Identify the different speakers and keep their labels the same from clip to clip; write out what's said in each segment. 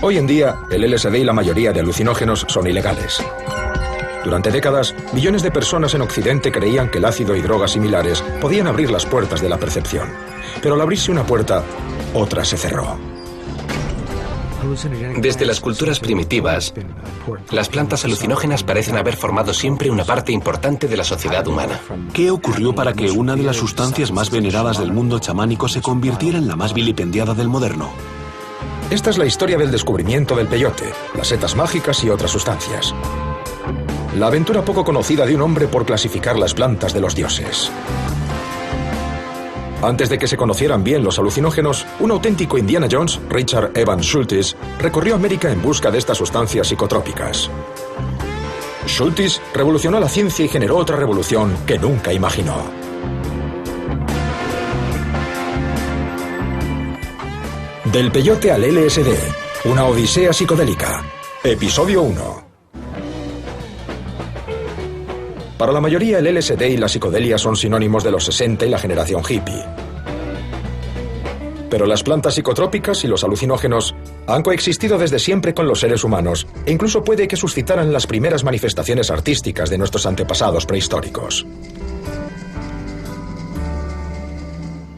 Speaker 1: Hoy en día, el LSD y la mayoría de alucinógenos son ilegales. Durante décadas, millones de personas en Occidente creían que el ácido y drogas similares podían abrir las puertas de la percepción. Pero al abrirse una puerta, otra se cerró.
Speaker 2: Desde las culturas primitivas, las plantas alucinógenas parecen haber formado siempre una parte importante de la sociedad humana.
Speaker 3: ¿Qué ocurrió para que una de las sustancias más veneradas del mundo chamánico se convirtiera en la más vilipendiada del moderno?
Speaker 1: Esta es la historia del descubrimiento del peyote, las setas mágicas y otras sustancias. La aventura poco conocida de un hombre por clasificar las plantas de los dioses. Antes de que se conocieran bien los alucinógenos, un auténtico Indiana Jones, Richard Evans Schultes, recorrió América en busca de estas sustancias psicotrópicas. Schultes revolucionó la ciencia y generó otra revolución que nunca imaginó. Del peyote al LSD, una odisea psicodélica. Episodio 1. Para la mayoría, el LSD y la psicodelia son sinónimos de los 60 y la generación hippie. Pero las plantas psicotrópicas y los alucinógenos han coexistido desde siempre con los seres humanos e incluso puede que suscitaran las primeras manifestaciones artísticas de nuestros antepasados prehistóricos.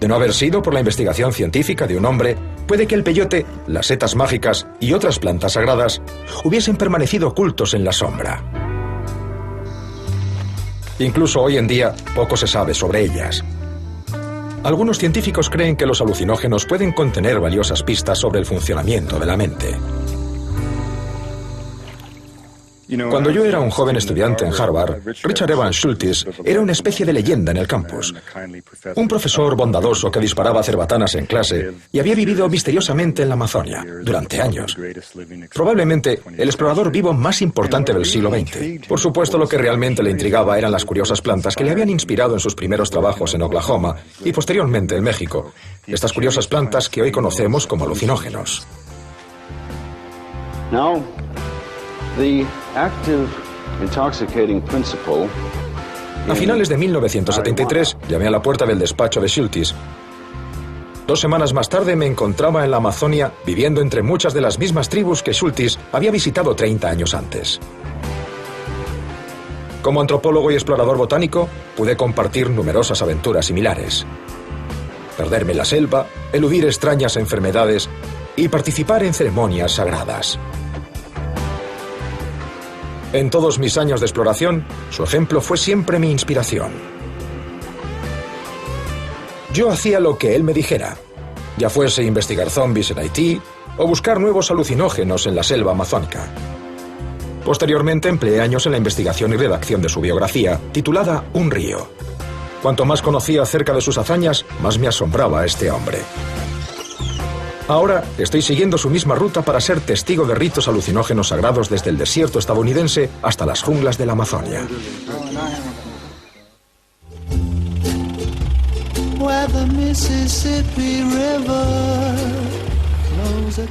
Speaker 1: De no haber sido por la investigación científica de un hombre, puede que el peyote, las setas mágicas y otras plantas sagradas hubiesen permanecido ocultos en la sombra. Incluso hoy en día, poco se sabe sobre ellas. Algunos científicos creen que los alucinógenos pueden contener valiosas pistas sobre el funcionamiento de la mente. Cuando yo era un joven estudiante en Harvard, Richard Evans Schultes era una especie de leyenda en el campus. Un profesor bondadoso que disparaba cerbatanas en clase y había vivido misteriosamente en la Amazonia durante años. Probablemente el explorador vivo más importante del siglo XX. Por supuesto, lo que realmente le intrigaba eran las curiosas plantas que le habían inspirado en sus primeros trabajos en Oklahoma y posteriormente en México. Estas curiosas plantas que hoy conocemos como alucinógenos. A finales de 1973, llamé a la puerta del despacho de Schultes. 2 semanas más tarde me encontraba en la Amazonia, viviendo entre muchas de las mismas tribus que Schultes había visitado 30 años antes. Como antropólogo y explorador botánico, pude compartir numerosas aventuras similares. Perderme en la selva, eludir extrañas enfermedades y participar en ceremonias sagradas. En todos mis años de exploración, su ejemplo fue siempre mi inspiración. Yo hacía lo que él me dijera, ya fuese investigar zombies en Haití o buscar nuevos alucinógenos en la selva amazónica. Posteriormente empleé años en la investigación y redacción de su biografía, titulada Un río. Cuanto más conocía acerca de sus hazañas, más me asombraba este hombre. Ahora estoy siguiendo su misma ruta para ser testigo de ritos alucinógenos sagrados desde el desierto estadounidense hasta las junglas de la Amazonia.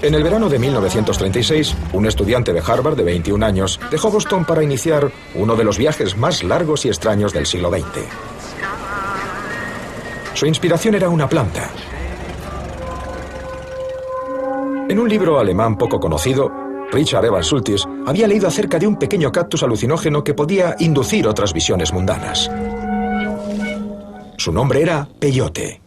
Speaker 1: En el verano de 1936, un estudiante de Harvard de 21 años dejó Boston para iniciar uno de los viajes más largos y extraños del siglo XX. Su inspiración era una planta. En un libro alemán poco conocido, Richard Evans Schultes había leído acerca de un pequeño cactus alucinógeno que podía inducir otras visiones mundanas. Su nombre era peyote.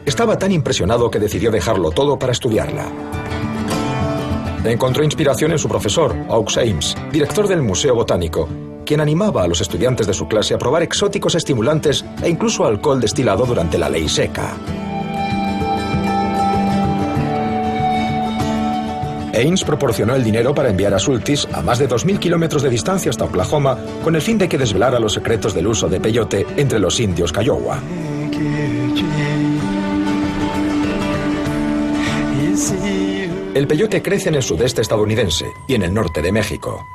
Speaker 1: Estaba tan impresionado que decidió dejarlo todo para estudiarla. Encontró inspiración en su profesor, Aux Ames, director del Museo Botánico, quien animaba a los estudiantes de su clase a probar exóticos estimulantes e incluso alcohol destilado durante la ley seca. Ames proporcionó el dinero para enviar a Schultes a más de 2.000 kilómetros de distancia hasta Oklahoma con el fin de que desvelara los secretos del uso de peyote entre los indios Kiowa. El peyote crece en el sudeste estadounidense y en el norte de México.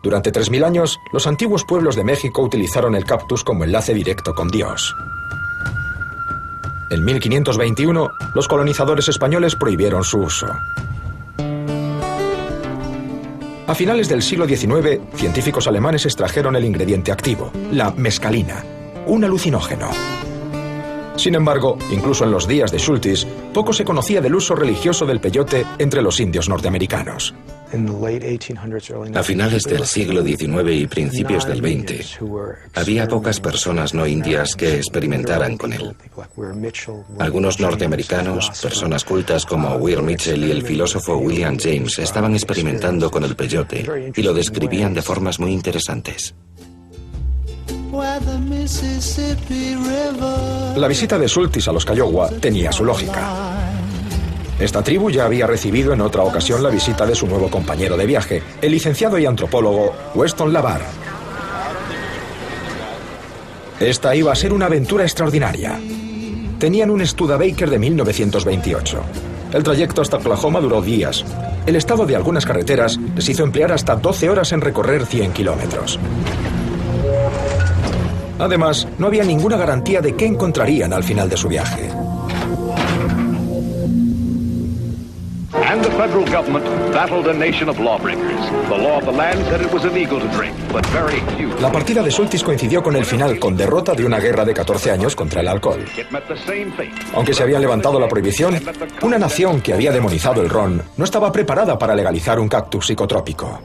Speaker 1: Durante 3.000 años, los antiguos pueblos de México utilizaron el cactus como enlace directo con Dios. En 1521, los colonizadores españoles prohibieron su uso. A finales del siglo XIX, científicos alemanes extrajeron el ingrediente activo, la mescalina, un alucinógeno. Sin embargo, incluso en los días de Schultes, poco se conocía del uso religioso del peyote entre los indios norteamericanos.
Speaker 4: A finales del siglo XIX y principios del XX, había pocas personas no indias que experimentaran con él. Algunos norteamericanos, personas cultas como Weir Mitchell y el filósofo William James, estaban experimentando con el peyote y lo describían de formas muy interesantes.
Speaker 1: La visita de Schultes a los Kiowa tenía su lógica. Esta tribu ya había recibido en otra ocasión la visita de su nuevo compañero de viaje, el licenciado y antropólogo Weston La Barre. Esta iba a ser una aventura extraordinaria. Tenían un Studebaker de 1928. El trayecto hasta Oklahoma duró días. El estado de algunas carreteras les hizo emplear hasta 12 horas en recorrer 100 kilómetros. Además, no había ninguna garantía de qué encontrarían al final de su viaje.
Speaker 5: And the federal government battled a nation of lawbreakers. The law of the land said it was illegal to drink, but very few.
Speaker 1: La partida de Schultes coincidió con el final con derrota de una guerra de 14 años contra el alcohol. Aunque se había levantado la prohibición, una nación que había demonizado el ron no estaba preparada para legalizar un cactus psicotrópico.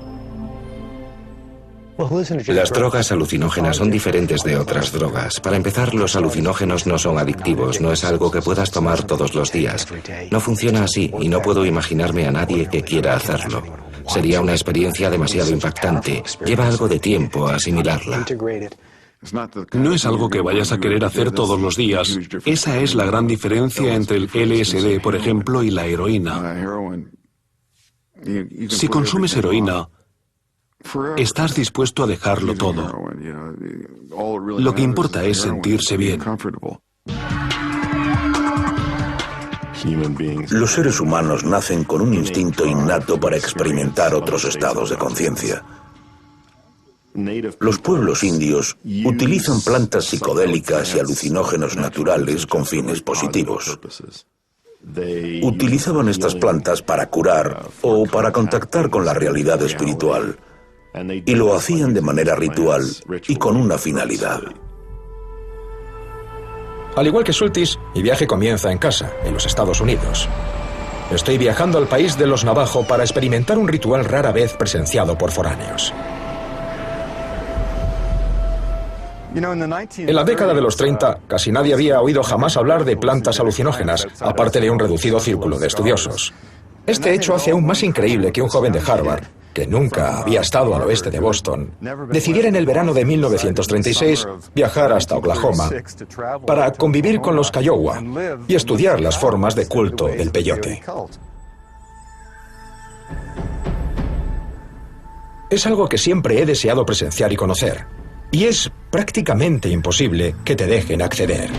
Speaker 4: Las drogas alucinógenas son diferentes de otras drogas. Para empezar, los alucinógenos no son adictivos, no es algo que puedas tomar todos los días. No funciona así y no puedo imaginarme a nadie que quiera hacerlo. Sería una experiencia demasiado impactante. Lleva algo de tiempo asimilarla.
Speaker 3: No es algo que vayas a querer hacer todos los días. Esa es la gran diferencia entre el LSD, por ejemplo, y la heroína. Si consumes heroína, estás dispuesto a dejarlo todo. Lo que importa es sentirse bien.
Speaker 6: Los seres humanos nacen con un instinto innato para experimentar otros estados de conciencia. Los pueblos indios utilizan plantas psicodélicas y alucinógenos naturales con fines positivos. Utilizaban estas plantas para curar o para contactar con la realidad espiritual. Y lo hacían de manera ritual y con una finalidad.
Speaker 1: Al igual que Schultes, mi viaje comienza en casa, en los Estados Unidos. Estoy viajando al país de los Navajo para experimentar un ritual rara vez presenciado por foráneos. En la década de los 30, casi nadie había oído jamás hablar de plantas alucinógenas, aparte de un reducido círculo de estudiosos. Este hecho hace aún más increíble que un joven de Harvard, que nunca había estado al oeste de Boston, decidiera en el verano de 1936 viajar hasta Oklahoma para convivir con los Kiowa y estudiar las formas de culto del peyote. Es algo que siempre he deseado presenciar y conocer, y es prácticamente imposible que te dejen acceder.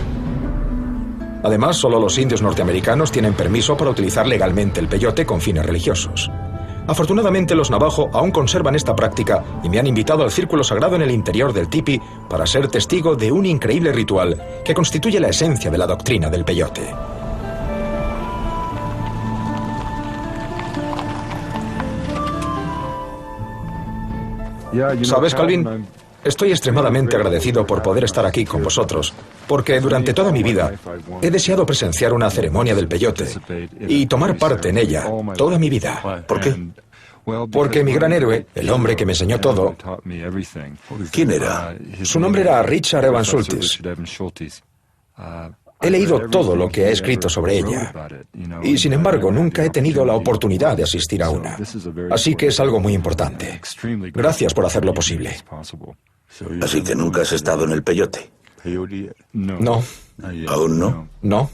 Speaker 1: Además, solo los indios norteamericanos tienen permiso para utilizar legalmente el peyote con fines religiosos. Afortunadamente, los Navajo aún conservan esta práctica y me han invitado al círculo sagrado en el interior del tipi para ser testigo de un increíble ritual que constituye la esencia de la doctrina del peyote. ¿Sabes, Calvin? Estoy extremadamente agradecido por poder estar aquí con vosotros, porque durante toda mi vida he deseado presenciar una ceremonia del peyote y tomar parte en ella toda mi vida. ¿Por qué? Porque mi gran héroe, el hombre que me enseñó todo...
Speaker 6: ¿Quién era?
Speaker 1: Su nombre era Richard Evans Schultes. He leído todo lo que ha escrito sobre ella y, sin embargo, nunca he tenido la oportunidad de asistir a una. Así que es algo muy importante. Gracias por hacerlo posible.
Speaker 6: Así que nunca has estado en el peyote.
Speaker 1: No.
Speaker 6: ¿Aún no?
Speaker 1: No.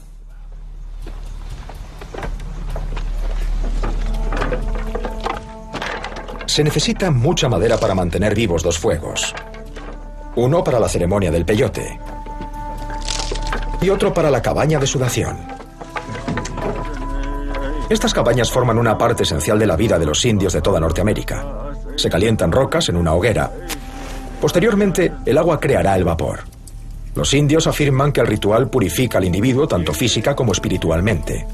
Speaker 1: Se necesita mucha madera para mantener vivos dos fuegos. Uno para la ceremonia del peyote y otro para la cabaña de sudación. Estas cabañas forman una parte esencial de la vida de los indios de toda Norteamérica. Se calientan rocas en una hoguera. Posteriormente, el agua creará el vapor. Los indios afirman que el ritual purifica al individuo tanto física como espiritualmente.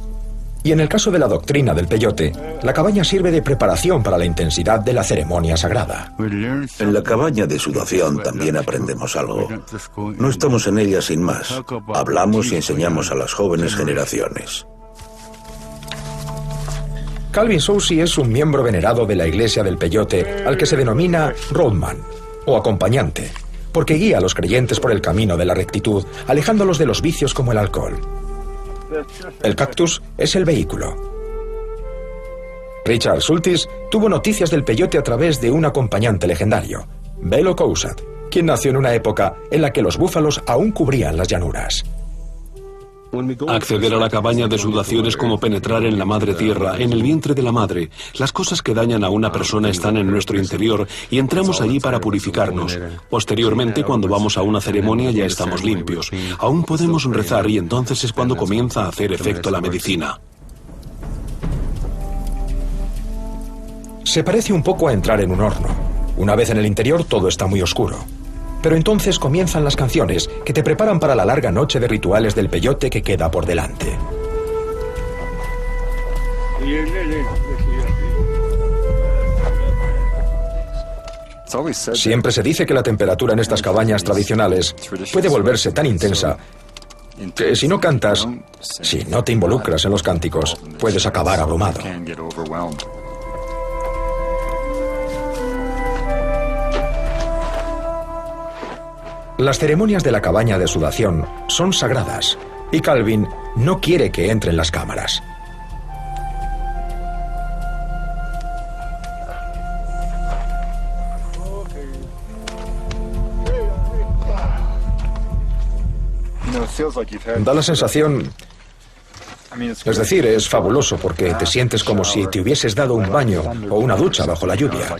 Speaker 1: Y en el caso de la doctrina del peyote, la cabaña sirve de preparación para la intensidad de la ceremonia sagrada.
Speaker 6: En la cabaña de sudación también aprendemos algo. No estamos en ella sin más. Hablamos y enseñamos a las jóvenes generaciones.
Speaker 1: Calvin Soucy es un miembro venerado de la iglesia del peyote al que se denomina roadman o acompañante, porque guía a los creyentes por el camino de la rectitud, alejándolos de los vicios como el alcohol. El cactus es el vehículo. Richard Schultes tuvo noticias del peyote a través de un acompañante legendario, Belo Cousat, quien nació en una época en la que los búfalos aún cubrían las llanuras.
Speaker 3: Acceder a la cabaña de sudación es como penetrar en la madre tierra, en el vientre de la madre. Las cosas que dañan a una persona están en nuestro interior y entramos allí para purificarnos. Posteriormente, cuando vamos a una ceremonia, ya estamos limpios. Aún podemos rezar y entonces es cuando comienza a hacer efecto la medicina.
Speaker 1: Se parece un poco a entrar en un horno. Una vez en el interior, todo está muy oscuro. Pero entonces comienzan las canciones que te preparan para la larga noche de rituales del peyote que queda por delante. Siempre se dice que la temperatura en estas cabañas tradicionales puede volverse tan intensa que si no cantas, si no te involucras en los cánticos, puedes acabar abrumado. Las ceremonias de la cabaña de sudación son sagradas y Calvin no quiere que entren las cámaras. Da la sensación... Es decir, es fabuloso porque te sientes como si te hubieses dado un baño o una ducha bajo la lluvia.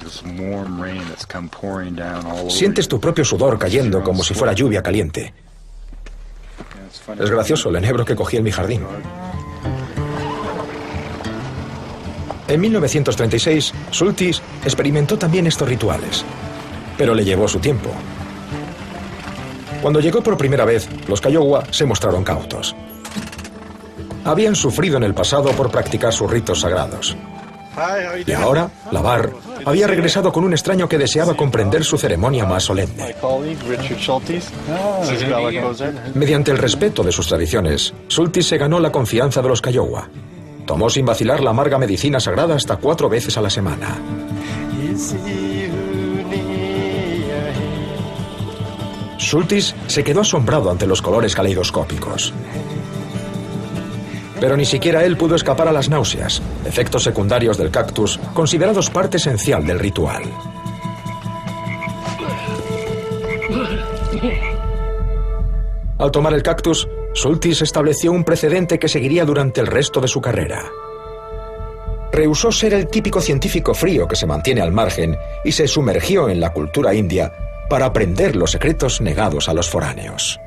Speaker 1: Sientes tu propio sudor cayendo como si fuera lluvia caliente. Es gracioso el enebro que cogí en mi jardín. En 1936, Schultes experimentó también estos rituales, pero le llevó su tiempo. Cuando llegó por primera vez, los Kiowa se mostraron cautos. Habían sufrido en el pasado por practicar sus ritos sagrados. Y ahora, la Bar había regresado con un extraño que deseaba comprender su ceremonia más solemne. Mediante el respeto de sus tradiciones, Schultes se ganó la confianza de los Kiowa. Tomó sin vacilar la amarga medicina sagrada hasta 4 veces a la semana. Schultes se quedó asombrado ante los colores caleidoscópicos. Pero ni siquiera él pudo escapar a las náuseas, efectos secundarios del cactus, considerados parte esencial del ritual. Al tomar el cactus, Schultes estableció un precedente que seguiría durante el resto de su carrera. Rehusó ser el típico científico frío que se mantiene al margen y se sumergió en la cultura india para aprender los secretos negados a los foráneos.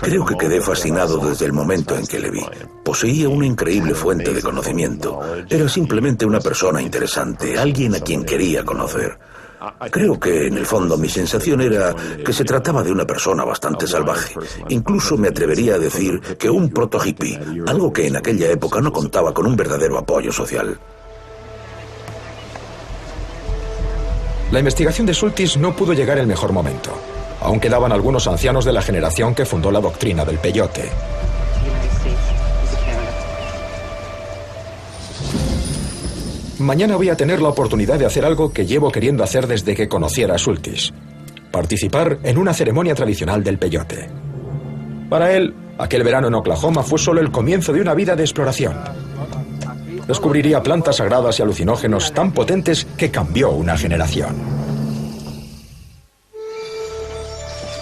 Speaker 6: Creo que quedé fascinado desde el momento en que le vi. Poseía una increíble fuente de conocimiento. Era simplemente una persona interesante, alguien a quien quería conocer. Creo que, en el fondo, mi sensación era que se trataba de una persona bastante salvaje. Incluso me atrevería a decir que un proto-hippie, algo que en aquella época no contaba con un verdadero apoyo social.
Speaker 1: La investigación de Schultes no pudo llegar en el mejor momento. Aún quedaban algunos ancianos de la generación que fundó la doctrina del peyote. Mañana voy a tener la oportunidad de hacer algo que llevo queriendo hacer desde que conociera a Schultes: participar en una ceremonia tradicional del peyote. Para él, aquel verano en Oklahoma fue solo el comienzo de una vida de exploración. Descubriría plantas sagradas y alucinógenos tan potentes que cambió una generación.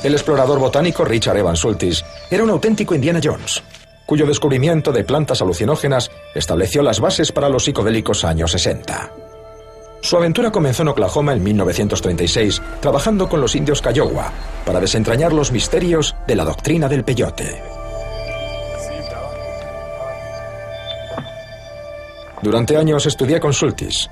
Speaker 1: El explorador botánico Richard Evans Schultes era un auténtico Indiana Jones, cuyo descubrimiento de plantas alucinógenas estableció las bases para los psicodélicos años 60. Su aventura comenzó en Oklahoma en 1936, trabajando con los indios Kiowa para desentrañar los misterios de la doctrina del peyote. Durante años estudié con Schultes.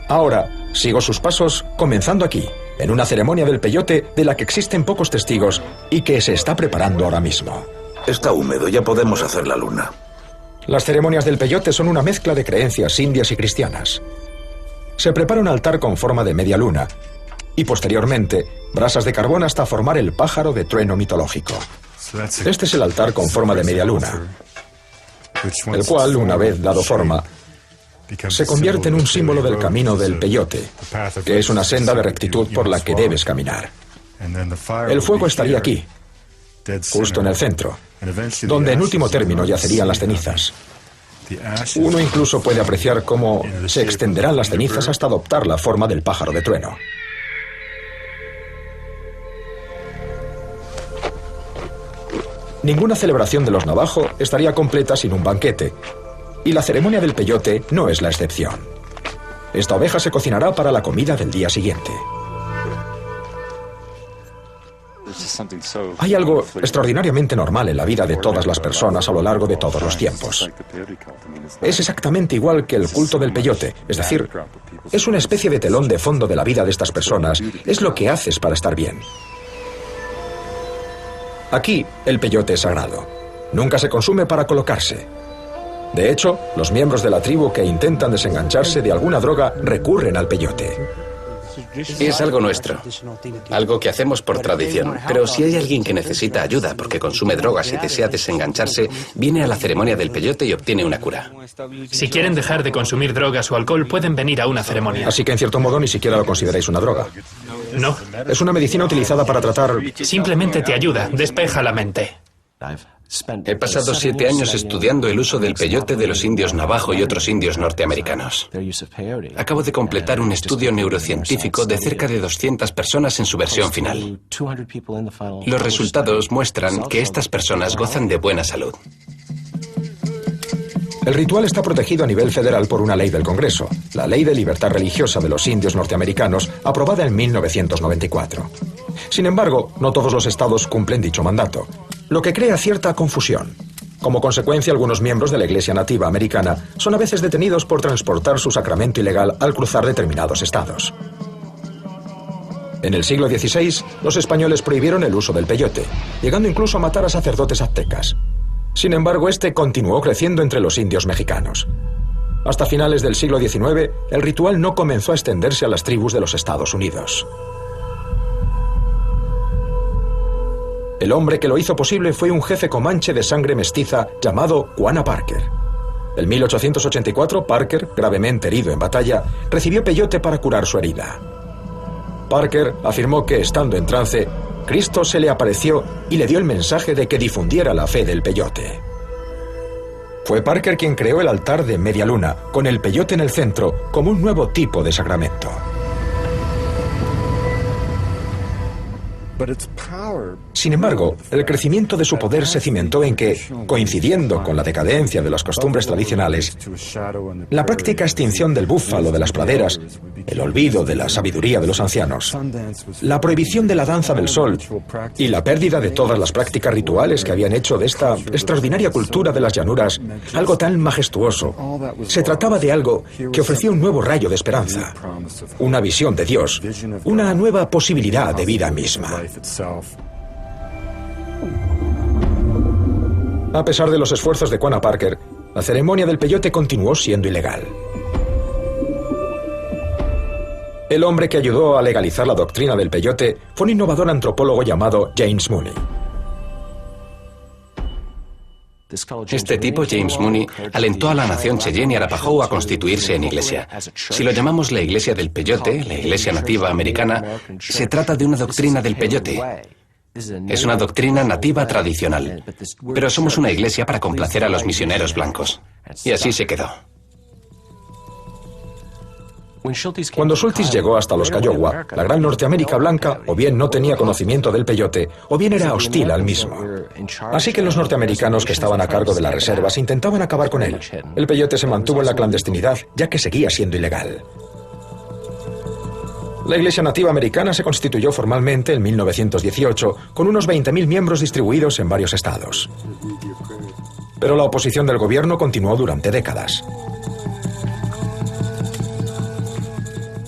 Speaker 1: Ahora sigo sus pasos comenzando aquí, en una ceremonia del peyote de la que existen pocos testigos y que se está preparando ahora mismo.
Speaker 6: Está húmedo, ya podemos hacer la luna.
Speaker 1: Las ceremonias del peyote son una mezcla de creencias indias y cristianas. Se prepara un altar con forma de media luna y posteriormente brasas de carbón hasta formar el pájaro de trueno mitológico. Este es el altar con forma de media luna, el cual, una vez dado forma, se convierte en un símbolo del camino del peyote, que es una senda de rectitud por la que debes caminar. El fuego estaría aquí, justo en el centro, donde en último término yacerían las cenizas. Uno incluso puede apreciar cómo se extenderán las cenizas hasta adoptar la forma del pájaro de trueno. Ninguna celebración de los Navajo estaría completa sin un banquete, y la ceremonia del peyote no es la excepción. Esta oveja se cocinará para la comida del día siguiente. Hay algo extraordinariamente normal en la vida de todas las personas a lo largo de todos los tiempos. Es exactamente igual que el culto del peyote, es decir, es una especie de telón de fondo de la vida de estas personas, es lo que haces para estar bien. Aquí, el peyote es sagrado. Nunca se consume para colocarse. De hecho, los miembros de la tribu que intentan desengancharse de alguna droga recurren al peyote.
Speaker 2: Es algo nuestro, algo que hacemos por tradición. Pero si hay alguien que necesita ayuda porque consume drogas y desea desengancharse, viene a la ceremonia del peyote y obtiene una cura.
Speaker 7: Si quieren dejar de consumir drogas o alcohol, pueden venir a una ceremonia.
Speaker 1: Así que en cierto modo ni siquiera lo consideráis una droga.
Speaker 7: No.
Speaker 1: Es una medicina utilizada para tratar...
Speaker 7: Simplemente te ayuda, despeja la mente.
Speaker 2: He pasado 7 años estudiando el uso del peyote de los indios navajo y otros indios norteamericanos. Acabo de completar un estudio neurocientífico de cerca de 200 personas en su versión final. Los resultados muestran que estas personas gozan de buena salud.
Speaker 1: El ritual está protegido a nivel federal por una ley del Congreso, la Ley de Libertad Religiosa de los Indios Norteamericanos, aprobada en 1994. Sin embargo, no todos los estados cumplen dicho mandato, lo que crea cierta confusión. Como consecuencia, algunos miembros de la Iglesia Nativa Americana son a veces detenidos por transportar su sacramento ilegal al cruzar determinados estados. En el siglo XVI, los españoles prohibieron el uso del peyote, llegando incluso a matar a sacerdotes aztecas. Sin embargo, este continuó creciendo entre los indios mexicanos. Hasta finales del siglo XIX, el ritual no comenzó a extenderse a las tribus de los Estados Unidos. El hombre que lo hizo posible fue un jefe comanche de sangre mestiza llamado Quanah Parker. En 1884, Parker, gravemente herido en batalla, recibió peyote para curar su herida. Parker afirmó que, estando en trance, Cristo se le apareció y le dio el mensaje de que difundiera la fe del peyote. Fue Parker quien creó el altar de media luna, con el peyote en el centro, como un nuevo tipo de sacramento. Sin embargo, el crecimiento de su poder se cimentó en que, coincidiendo con la decadencia de las costumbres tradicionales, la práctica extinción del búfalo de las praderas, el olvido de la sabiduría de los ancianos, la prohibición de la danza del sol y la pérdida de todas las prácticas rituales que habían hecho de esta extraordinaria cultura de las llanuras algo tan majestuoso. Se trataba de algo que ofrecía un nuevo rayo de esperanza, una visión de Dios, una nueva posibilidad de vida misma. A pesar de los esfuerzos de Quanah Parker, la ceremonia del peyote continuó siendo ilegal. El hombre que ayudó a legalizar la doctrina del peyote fue un innovador antropólogo llamado James Mooney.
Speaker 2: Este tipo, James Mooney, alentó a la nación Cheyenne y Arapaho a constituirse en iglesia. Si lo llamamos la iglesia del peyote, la iglesia nativa americana, se trata de una doctrina del peyote. Es una doctrina nativa tradicional, pero somos una iglesia para complacer a los misioneros blancos. Y así se quedó.
Speaker 1: Cuando Schultes llegó hasta los Kiowa, la gran Norteamérica blanca o bien no tenía conocimiento del peyote o bien era hostil al mismo. Así que los norteamericanos que estaban a cargo de las reservas intentaban acabar con él. El peyote se mantuvo en la clandestinidad, ya que seguía siendo ilegal. La Iglesia Nativa Americana se constituyó formalmente en 1918, con unos 20.000 miembros distribuidos en varios estados. Pero la oposición del gobierno continuó durante décadas.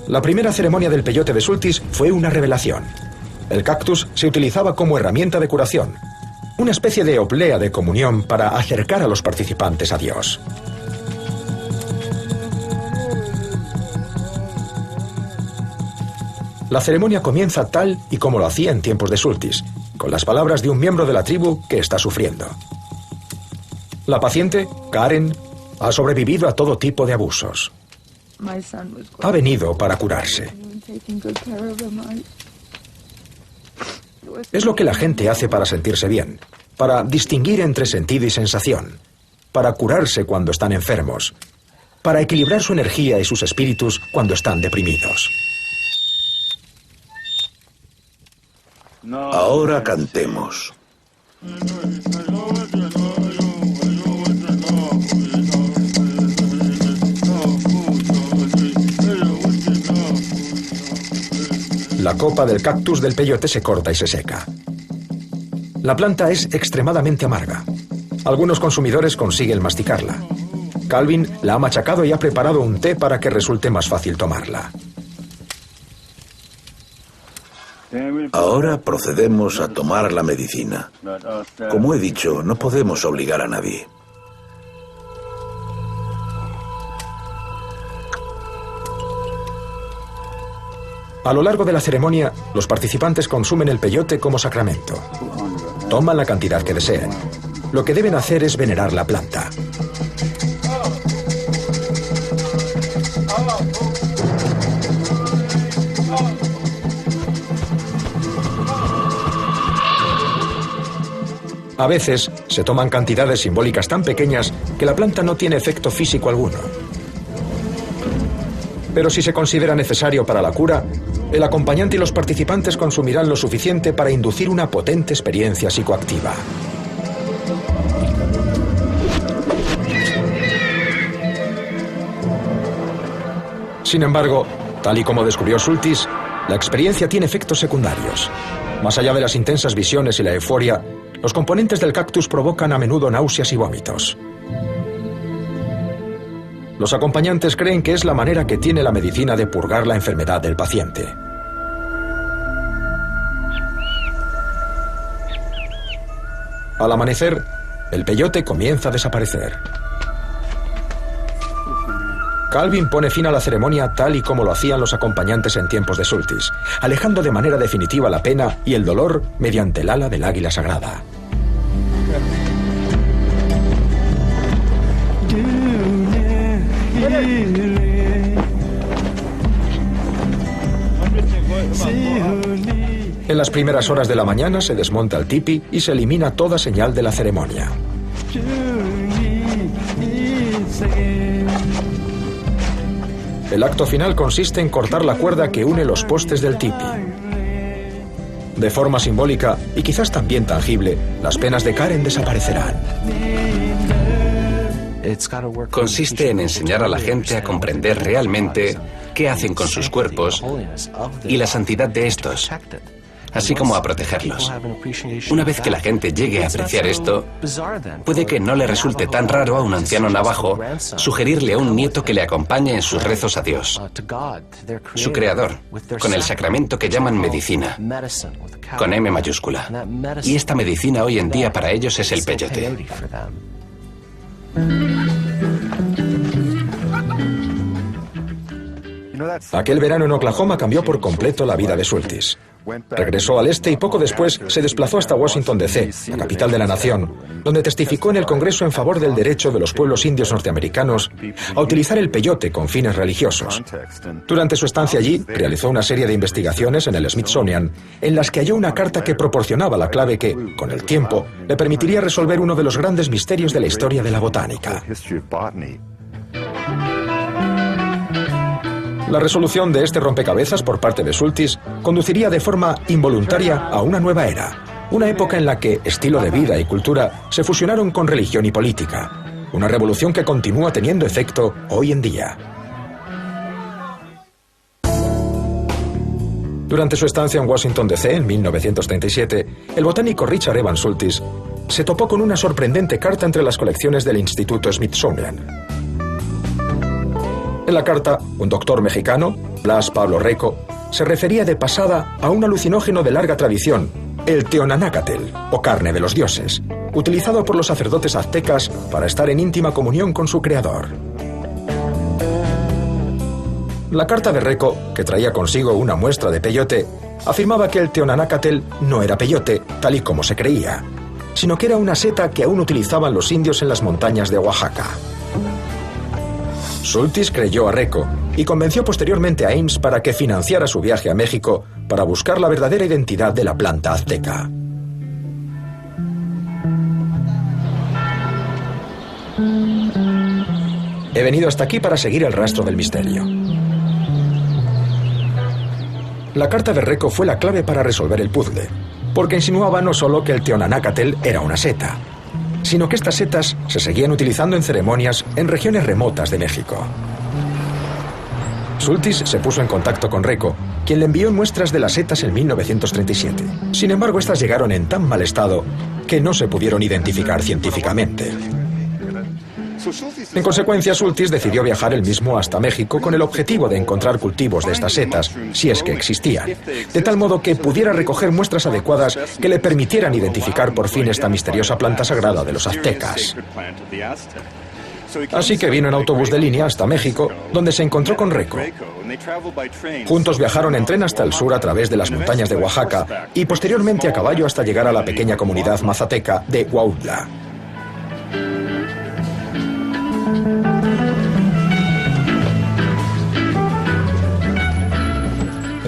Speaker 1: La primera ceremonia del peyote de Schultes fue una revelación. El cactus se utilizaba como herramienta de curación. una especie de oblea de comunión para acercar a los participantes a Dios. La ceremonia comienza tal y como lo hacía en tiempos de Schultes, con las palabras de un miembro de la tribu que está sufriendo. La paciente, Karen, ha sobrevivido a todo tipo de abusos. Ha venido para curarse. Es lo que la gente hace para sentirse bien, para distinguir entre sentido y sensación, para curarse cuando están enfermos, para equilibrar su energía y sus espíritus cuando están deprimidos.
Speaker 6: Ahora cantemos.
Speaker 1: La copa del cactus del peyote se corta y se seca. La planta es extremadamente amarga. Algunos consumidores consiguen masticarla. Calvin la ha machacado y ha preparado un té para que resulte más fácil tomarla.
Speaker 6: Ahora procedemos a tomar la medicina. Como he dicho, no podemos obligar a nadie.
Speaker 1: A lo largo de la ceremonia, los participantes consumen el peyote como sacramento. Toman la cantidad que deseen. Lo que deben hacer es venerar la planta. A veces se toman cantidades simbólicas tan pequeñas que la planta no tiene efecto físico alguno. Pero si se considera necesario para la cura, el acompañante y los participantes consumirán lo suficiente para inducir una potente experiencia psicoactiva. Sin embargo, tal y como descubrió Schultes, la experiencia tiene efectos secundarios. Más allá de las intensas visiones y la euforia, los componentes del cactus provocan a menudo náuseas y vómitos. Los acompañantes creen que es la manera que tiene la medicina de purgar la enfermedad del paciente. Al amanecer, el peyote comienza a desaparecer. Calvin pone fin a la ceremonia tal y como lo hacían los acompañantes en tiempos de Schultes, alejando de manera definitiva la pena y el dolor mediante el ala del águila sagrada. En las primeras horas de la mañana se desmonta el tipi y se elimina toda señal de la ceremonia. El acto final consiste en cortar la cuerda que une los postes del tipi. De forma simbólica y quizás también tangible, las penas de Karen desaparecerán.
Speaker 2: Consiste en enseñar a la gente a comprender realmente qué hacen con sus cuerpos y la santidad de estos, así como a protegerlos. Una vez que la gente llegue a apreciar esto, puede que no le resulte tan raro a un anciano navajo sugerirle a un nieto que le acompañe en sus rezos a Dios, su creador, con el sacramento que llaman medicina, con M mayúscula. Y esta medicina hoy en día para ellos es el peyote.
Speaker 1: Aquel verano en Oklahoma cambió por completo la vida de Schultes. Regresó al este y poco después se desplazó hasta Washington, D.C., la capital de la nación, donde testificó en el Congreso en favor del derecho de los pueblos indios norteamericanos a utilizar el peyote con fines religiosos. Durante su estancia allí, realizó una serie de investigaciones en el Smithsonian, en las que halló una carta que proporcionaba la clave que, con el tiempo, le permitiría resolver uno de los grandes misterios de la historia de la botánica. La resolución de este rompecabezas por parte de Schultes conduciría de forma involuntaria a una nueva era, una época en la que estilo de vida y cultura se fusionaron con religión y política, una revolución que continúa teniendo efecto hoy en día. Durante su estancia en Washington, D.C. en 1937, el botánico Richard Evans Schultes se topó con una sorprendente carta entre las colecciones del Instituto Smithsonian. En la carta, un doctor mexicano, Blas Pablo Reco, se refería de pasada a un alucinógeno de larga tradición, el Teonanácatl, o carne de los dioses, utilizado por los sacerdotes aztecas para estar en íntima comunión con su creador. La carta de Reco, que traía consigo una muestra de peyote, afirmaba que el Teonanácatl no era peyote, tal y como se creía, sino que era una seta que aún utilizaban los indios en las montañas de Oaxaca. Schultes creyó a Reco y convenció posteriormente a Ames para que financiara su viaje a México para buscar la verdadera identidad de la planta azteca. He venido hasta aquí para seguir el rastro del misterio. La carta de Reco fue la clave para resolver el puzzle, porque insinuaba no solo que el Teonanácatl era una seta, sino que estas setas se seguían utilizando en ceremonias en regiones remotas de México. Schultes se puso en contacto con Reco, quien le envió muestras de las setas en 1937. Sin embargo, estas llegaron en tan mal estado que no se pudieron identificar científicamente. En consecuencia, Schultes decidió viajar él mismo hasta México con el objetivo de encontrar cultivos de estas setas, si es que existían, de tal modo que pudiera recoger muestras adecuadas que le permitieran identificar por fin esta misteriosa planta sagrada de los aztecas. Así que vino en autobús de línea hasta México, donde se encontró con Reco. Juntos viajaron en tren hasta el sur a través de las montañas de Oaxaca y posteriormente a caballo hasta llegar a la pequeña comunidad mazateca de Huautla.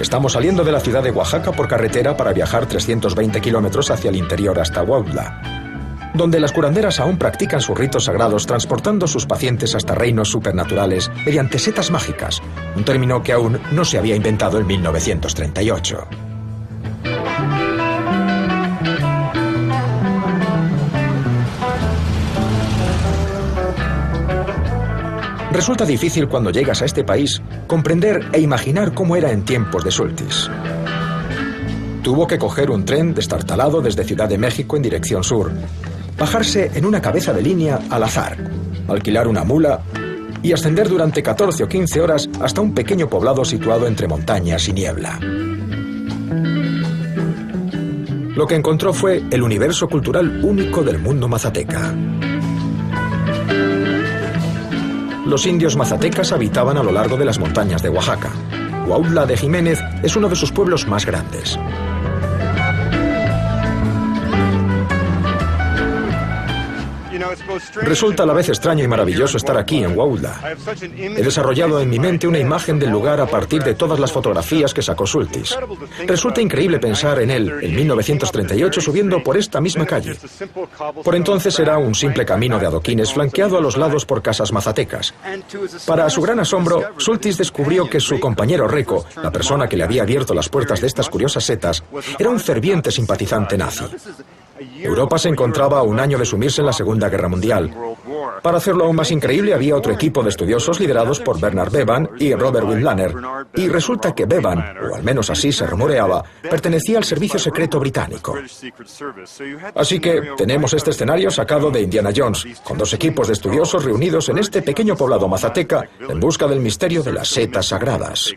Speaker 1: Estamos saliendo de la ciudad de Oaxaca por carretera para viajar 320 kilómetros hacia el interior hasta Huautla, donde las curanderas aún practican sus ritos sagrados transportando sus pacientes hasta reinos supernaturales mediante setas mágicas, un término que aún no se había inventado en 1938. Resulta difícil cuando llegas a este país comprender e imaginar cómo era en tiempos de Schultes. Tuvo que coger un tren destartalado desde Ciudad de México en dirección sur, bajarse en una cabeza de línea al azar, alquilar una mula y ascender durante 14 o 15 horas hasta un pequeño poblado situado entre montañas y niebla. Lo que encontró fue el universo cultural único del mundo mazateca. Los indios mazatecas habitaban a lo largo de las montañas de Oaxaca. Huautla de Jiménez es uno de sus pueblos más grandes. Resulta a la vez extraño y maravilloso estar aquí en Huautla. He desarrollado en mi mente una imagen del lugar a partir de todas las fotografías que sacó Schultes. Resulta increíble pensar en él, en 1938, subiendo por esta misma calle. Por entonces era un simple camino de adoquines flanqueado a los lados por casas mazatecas. Para su gran asombro, Schultes descubrió que su compañero Reco, la persona que le había abierto las puertas de estas curiosas setas, era un ferviente simpatizante nazi. Europa se encontraba a un año de sumirse en la Segunda Guerra Mundial. Para hacerlo aún más increíble, había otro equipo de estudiosos liderados por Bernard Bevan y Robert Windlaner, y resulta que Bevan, o al menos así se rumoreaba, pertenecía al servicio secreto británico. Así que tenemos este escenario sacado de Indiana Jones, con dos equipos de estudiosos reunidos en este pequeño poblado mazateca en busca del misterio de las setas sagradas.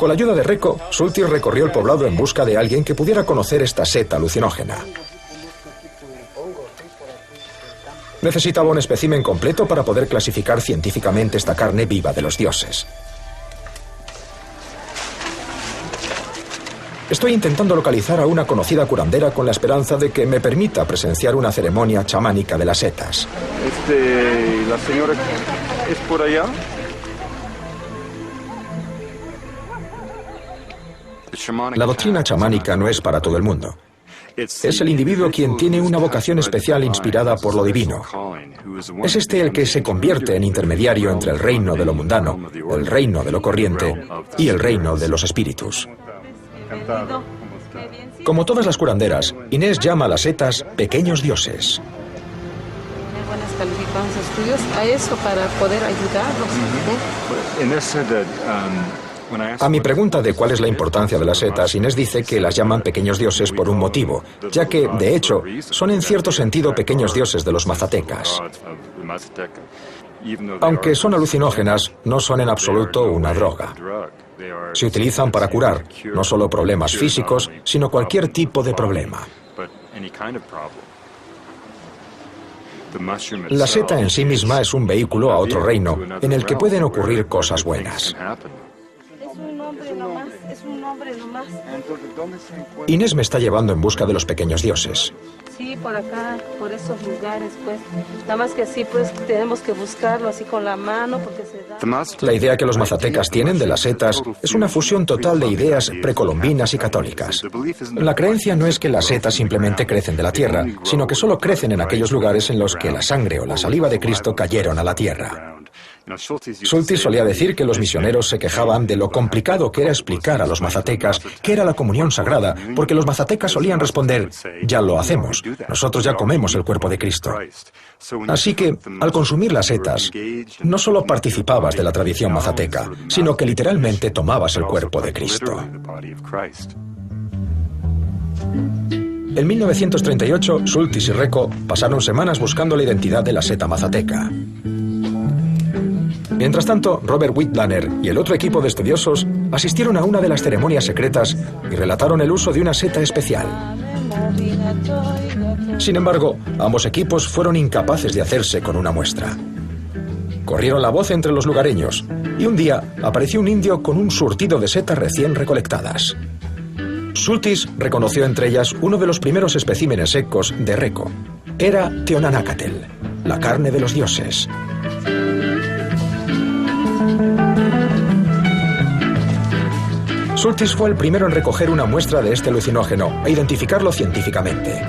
Speaker 1: Con la ayuda de Reco, Schultes recorrió el poblado en busca de alguien que pudiera conocer esta seta alucinógena. Necesitaba un espécimen completo para poder clasificar científicamente esta carne viva de los dioses. Estoy intentando localizar a una conocida curandera con la esperanza de que me permita presenciar una ceremonia chamánica de las setas.
Speaker 8: ¿La señora es por allá?
Speaker 1: La doctrina chamánica no es para todo el mundo. Es el individuo quien tiene una vocación especial inspirada por lo divino. Es este el que se convierte en intermediario entre el reino de lo mundano, el reino de lo corriente y el reino de los espíritus. Como todas las curanderas, Inés llama a las setas pequeños dioses.
Speaker 9: Calificamos estudios a eso para poder ayudarlos.
Speaker 1: A mi pregunta de cuál es la importancia de las setas, Inés dice que las llaman pequeños dioses por un motivo, ya que, de hecho, son en cierto sentido pequeños dioses de los mazatecas. Aunque son alucinógenas, no son en absoluto una droga. Se utilizan para curar no solo problemas físicos, sino cualquier tipo de problema. La seta en sí misma es un vehículo a otro reino, en el que pueden ocurrir cosas buenas. Inés me está llevando en busca de los pequeños dioses.
Speaker 9: Sí, por acá, por esos lugares, pues. Nada más que así, pues, tenemos que buscarlo así con la mano, porque se da...
Speaker 1: La idea que los mazatecas tienen de las setas es una fusión total de ideas precolombinas y católicas. La creencia no es que las setas simplemente crecen de la tierra, sino que solo crecen en aquellos lugares en los que la sangre o la saliva de Cristo cayeron a la tierra. Schultes solía decir que los misioneros se quejaban de lo complicado que era explicar a los mazatecas qué era la comunión sagrada, porque los mazatecas solían responder: ya lo hacemos, nosotros ya comemos el cuerpo de Cristo. Así que, al consumir las setas, no solo participabas de la tradición mazateca, sino que literalmente tomabas el cuerpo de Cristo. En 1938, Schultes y Reco pasaron semanas buscando la identidad de la seta mazateca. Mientras tanto, Robert Whitblaner y el otro equipo de estudiosos asistieron a una de las ceremonias secretas y relataron el uso de una seta especial. Sin embargo, ambos equipos fueron incapaces de hacerse con una muestra. Corrieron la voz entre los lugareños y un día apareció un indio con un surtido de setas recién recolectadas. Schultes reconoció entre ellas uno de los primeros especímenes secos de Reco. Era Teonanácatl, la carne de los dioses. Schultes fue el primero en recoger una muestra de este alucinógeno e identificarlo científicamente.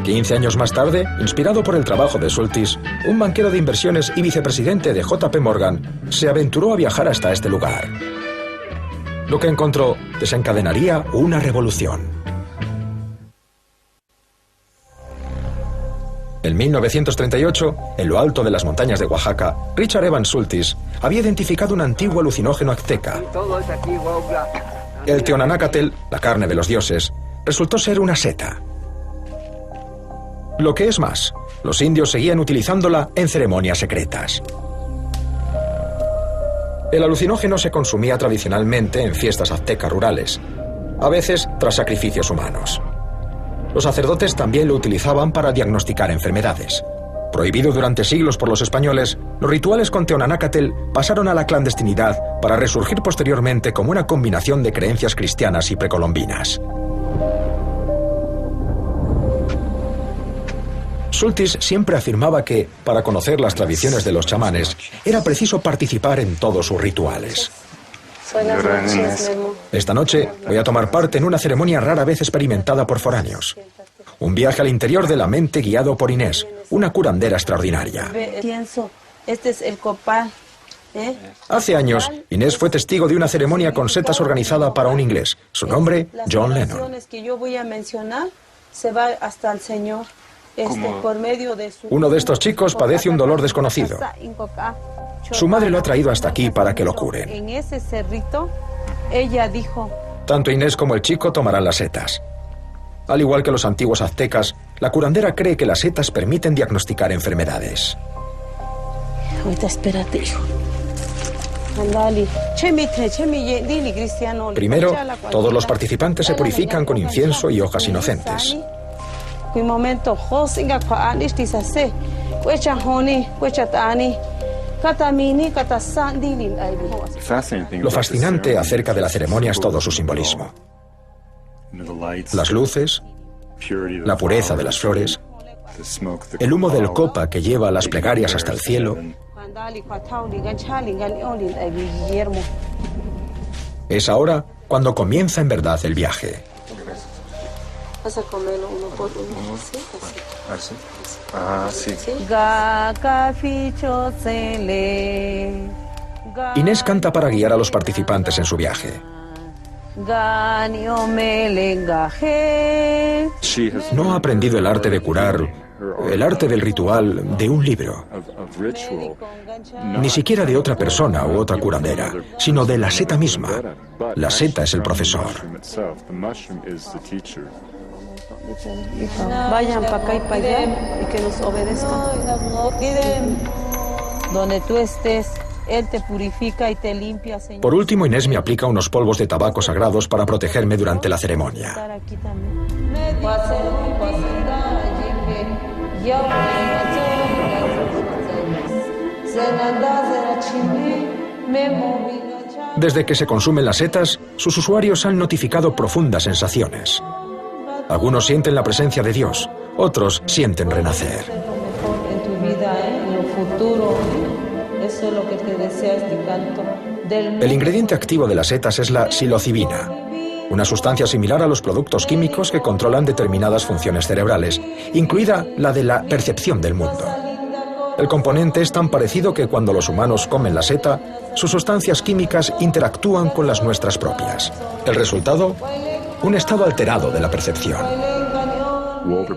Speaker 1: 15 años más tarde, inspirado por el trabajo de Schultes, un banquero de inversiones y vicepresidente de JP Morgan se aventuró a viajar hasta este lugar. Lo que encontró desencadenaría una revolución. En 1938, en lo alto de las montañas de Oaxaca, Richard Evans Schultes había identificado un antiguo alucinógeno azteca. El Teonanácatl, la carne de los dioses, resultó ser una seta. Lo que es más, los indios seguían utilizándola en ceremonias secretas. El alucinógeno se consumía tradicionalmente en fiestas aztecas rurales, a veces tras sacrificios humanos. Los sacerdotes también lo utilizaban para diagnosticar enfermedades. Prohibido durante siglos por los españoles, los rituales con Teonanácatl pasaron a la clandestinidad para resurgir posteriormente como una combinación de creencias cristianas y precolombinas. Schultes siempre afirmaba que, para conocer las tradiciones de los chamanes, era preciso participar en todos sus rituales.
Speaker 9: Buenas noches, Memo.
Speaker 1: Esta noche voy a tomar parte en una ceremonia rara vez experimentada por foráneos. Un viaje al interior de la mente guiado por Inés, una curandera extraordinaria.
Speaker 9: Pienso, este es el copal.
Speaker 1: Hace años, Inés fue testigo de una ceremonia con setas organizada para un inglés. Su nombre, John Lennon.
Speaker 9: Las oraciones que yo voy a mencionar se va hasta el Señor. Por medio de su...
Speaker 1: Uno de estos chicos padece un dolor desconocido. Su madre lo ha traído hasta aquí para que lo curen.
Speaker 9: En ese cerrito, ella dijo...
Speaker 1: Tanto Inés como el chico tomarán las setas. Al igual que los antiguos aztecas, la curandera cree que las setas permiten diagnosticar enfermedades.
Speaker 9: Ahorita espérate, hijo.
Speaker 1: Primero, todos los participantes se purifican con incienso y hojas inocentes. Lo fascinante acerca de la ceremonia es todo su simbolismo. Las luces, la pureza de las flores, el humo del copa que lleva las plegarias hasta el cielo. Es ahora cuando comienza en verdad el viaje.
Speaker 9: Vas a comerlo uno por uno. ¿Sí?
Speaker 8: Así. Ah, sí.
Speaker 1: Inés canta para guiar a los participantes en su viaje. No ha aprendido el arte de curar, el arte del ritual de un libro, ni siquiera de otra persona u otra curandera, sino de la seta misma. La seta es el profesor.
Speaker 9: Vayan para acá y para allá y que nos obedezcan. Donde tú estés, Él te purifica y te limpia, Señor.
Speaker 1: Por último, Inés me aplica unos polvos de tabaco sagrados para protegerme durante la ceremonia. Desde que se consumen las setas, sus usuarios han notificado profundas sensaciones. Algunos sienten la presencia de Dios, otros sienten renacer.
Speaker 9: En tu vida, en lo futuro, eso es lo que te desea este canto.
Speaker 1: El ingrediente activo de las setas es la psilocibina, una sustancia similar a los productos químicos que controlan determinadas funciones cerebrales, incluida la de la percepción del mundo. El componente es tan parecido que cuando los humanos comen la seta, sus sustancias químicas interactúan con las nuestras propias. El resultado, un estado alterado de la percepción.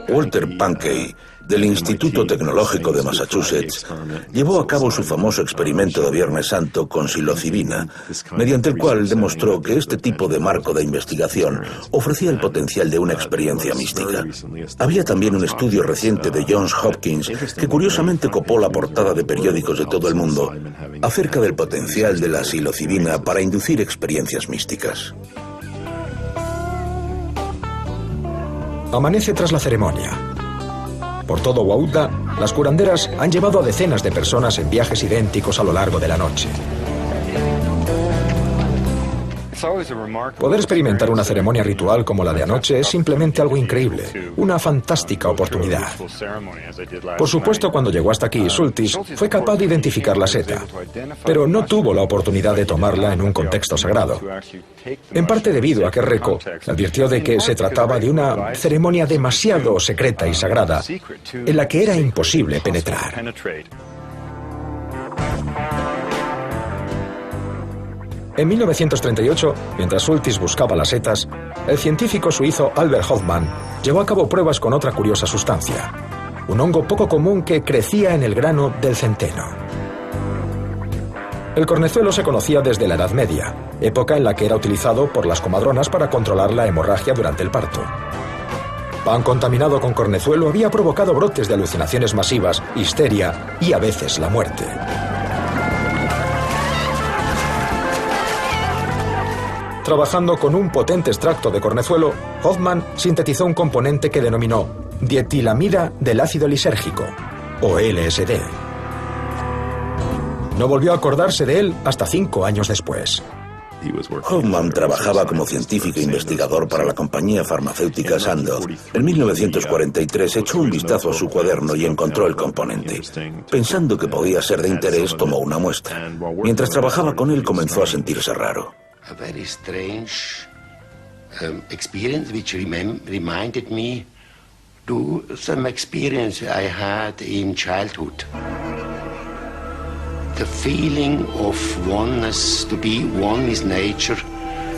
Speaker 6: Walter Pankey, del Instituto Tecnológico de Massachusetts, llevó a cabo su famoso experimento de Viernes Santo con psilocibina, mediante el cual demostró que este tipo de marco de investigación ofrecía el potencial de una experiencia mística. Había también un estudio reciente de Johns Hopkins que curiosamente copó la portada de periódicos de todo el mundo acerca del potencial de la psilocibina para inducir experiencias místicas.
Speaker 1: Amanece tras la ceremonia. Por todo Wauda, las curanderas han llevado a decenas de personas en viajes idénticos a lo largo de la noche. Poder experimentar una ceremonia ritual como la de anoche es simplemente algo increíble, una fantástica oportunidad. Por supuesto, cuando llegó hasta aquí, Schultes fue capaz de identificar la seta, pero no tuvo la oportunidad de tomarla en un contexto sagrado. En parte debido a que Reco advirtió de que se trataba de una ceremonia demasiado secreta y sagrada, en la que era imposible penetrar. En 1938, mientras Schultes buscaba las setas, el científico suizo Albert Hofmann llevó a cabo pruebas con otra curiosa sustancia, un hongo poco común que crecía en el grano del centeno. El cornezuelo se conocía desde la Edad Media, época en la que era utilizado por las comadronas para controlar la hemorragia durante el parto. Pan contaminado con cornezuelo había provocado brotes de alucinaciones masivas, histeria y a veces la muerte. Trabajando con un potente extracto de cornezuelo, Hofmann sintetizó un componente que denominó dietilamida del ácido lisérgico, o LSD. No volvió a acordarse de él hasta 5 años después.
Speaker 6: Hofmann trabajaba como científico e investigador para la compañía farmacéutica Sandoz. En 1943 echó un vistazo a su cuaderno y encontró el componente. Pensando que podía ser de interés, tomó una muestra. Mientras trabajaba con él, comenzó a sentirse raro.
Speaker 10: A very strange experience which reminded me to some experience I had in childhood. The feeling of oneness, to be one with nature,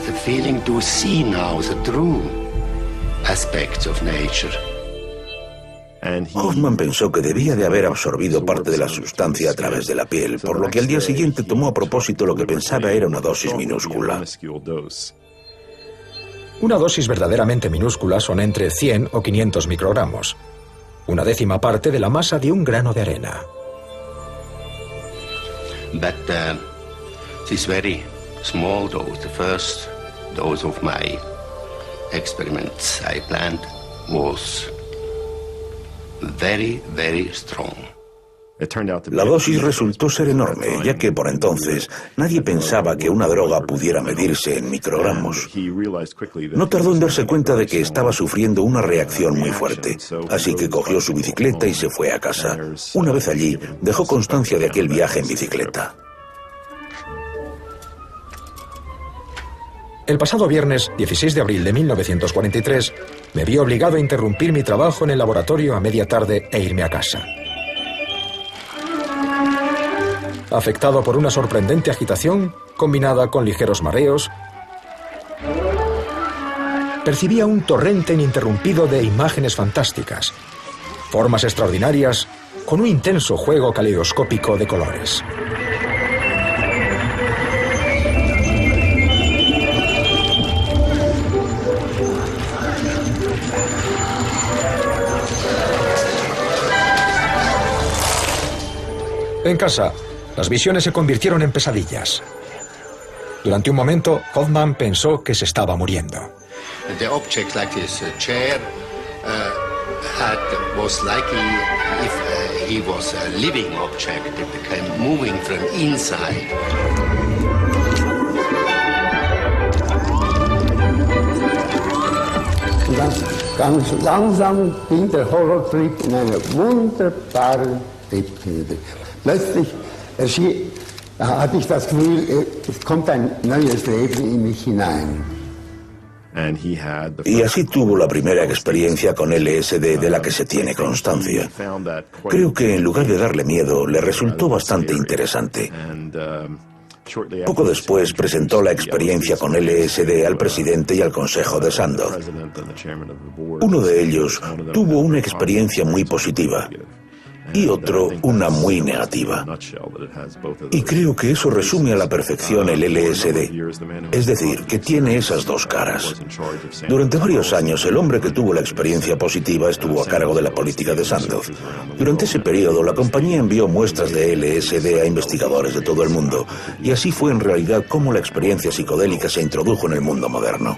Speaker 10: the feeling to see now the true aspects of nature.
Speaker 6: Hofmann pensó que debía de haber absorbido parte de la sustancia a través de la piel, por lo que al día siguiente tomó a propósito lo que pensaba era una dosis minúscula.
Speaker 1: Una dosis verdaderamente minúscula son entre 100 o 500 microgramos, una décima parte de la masa de un grano de arena.
Speaker 10: But this very small dose, the first dose of my experiments I planned, was very, very strong.
Speaker 6: La dosis resultó ser enorme, ya que por entonces nadie pensaba que una droga pudiera medirse en microgramos. No tardó en darse cuenta de que estaba sufriendo una reacción muy fuerte, así que cogió su bicicleta y se fue a casa. Una vez allí, dejó constancia de aquel viaje en bicicleta.
Speaker 1: El pasado viernes, 16 de abril de 1943, me vi obligado a interrumpir mi trabajo en el laboratorio a media tarde e irme a casa. Afectado por una sorprendente agitación, combinada con ligeros mareos, percibía un torrente ininterrumpido de imágenes fantásticas, formas extraordinarias, con un intenso juego caleidoscópico de colores. En casa, las visiones se convirtieron en pesadillas. Durante un momento, Hoffman pensó que se estaba muriendo.
Speaker 10: The object like this chair was like if he was a living object. It became moving from inside.
Speaker 11: Und dann ganz langsam ging der Horrortrip in eine wunderbare Triebhilfe. Plötzlich hatte ich das Gefühl, es kommt ein neues Leben in mich hinein.
Speaker 6: Y así tuvo la primera experiencia con LSD de la que se tiene constancia. Creo que en lugar de darle miedo, le resultó bastante interesante. Poco después presentó la experiencia con LSD al presidente y al consejo de Sandoz. Uno de ellos tuvo una experiencia muy positiva y otro una muy negativa. Y creo que eso resume a la perfección el LSD. Es decir, que tiene esas dos caras. Durante varios años, el hombre que tuvo la experiencia positiva estuvo a cargo de la política de Sandoz. Durante ese periodo, la compañía envió muestras de LSD a investigadores de todo el mundo. Y así fue en realidad como la experiencia psicodélica se introdujo en el mundo moderno.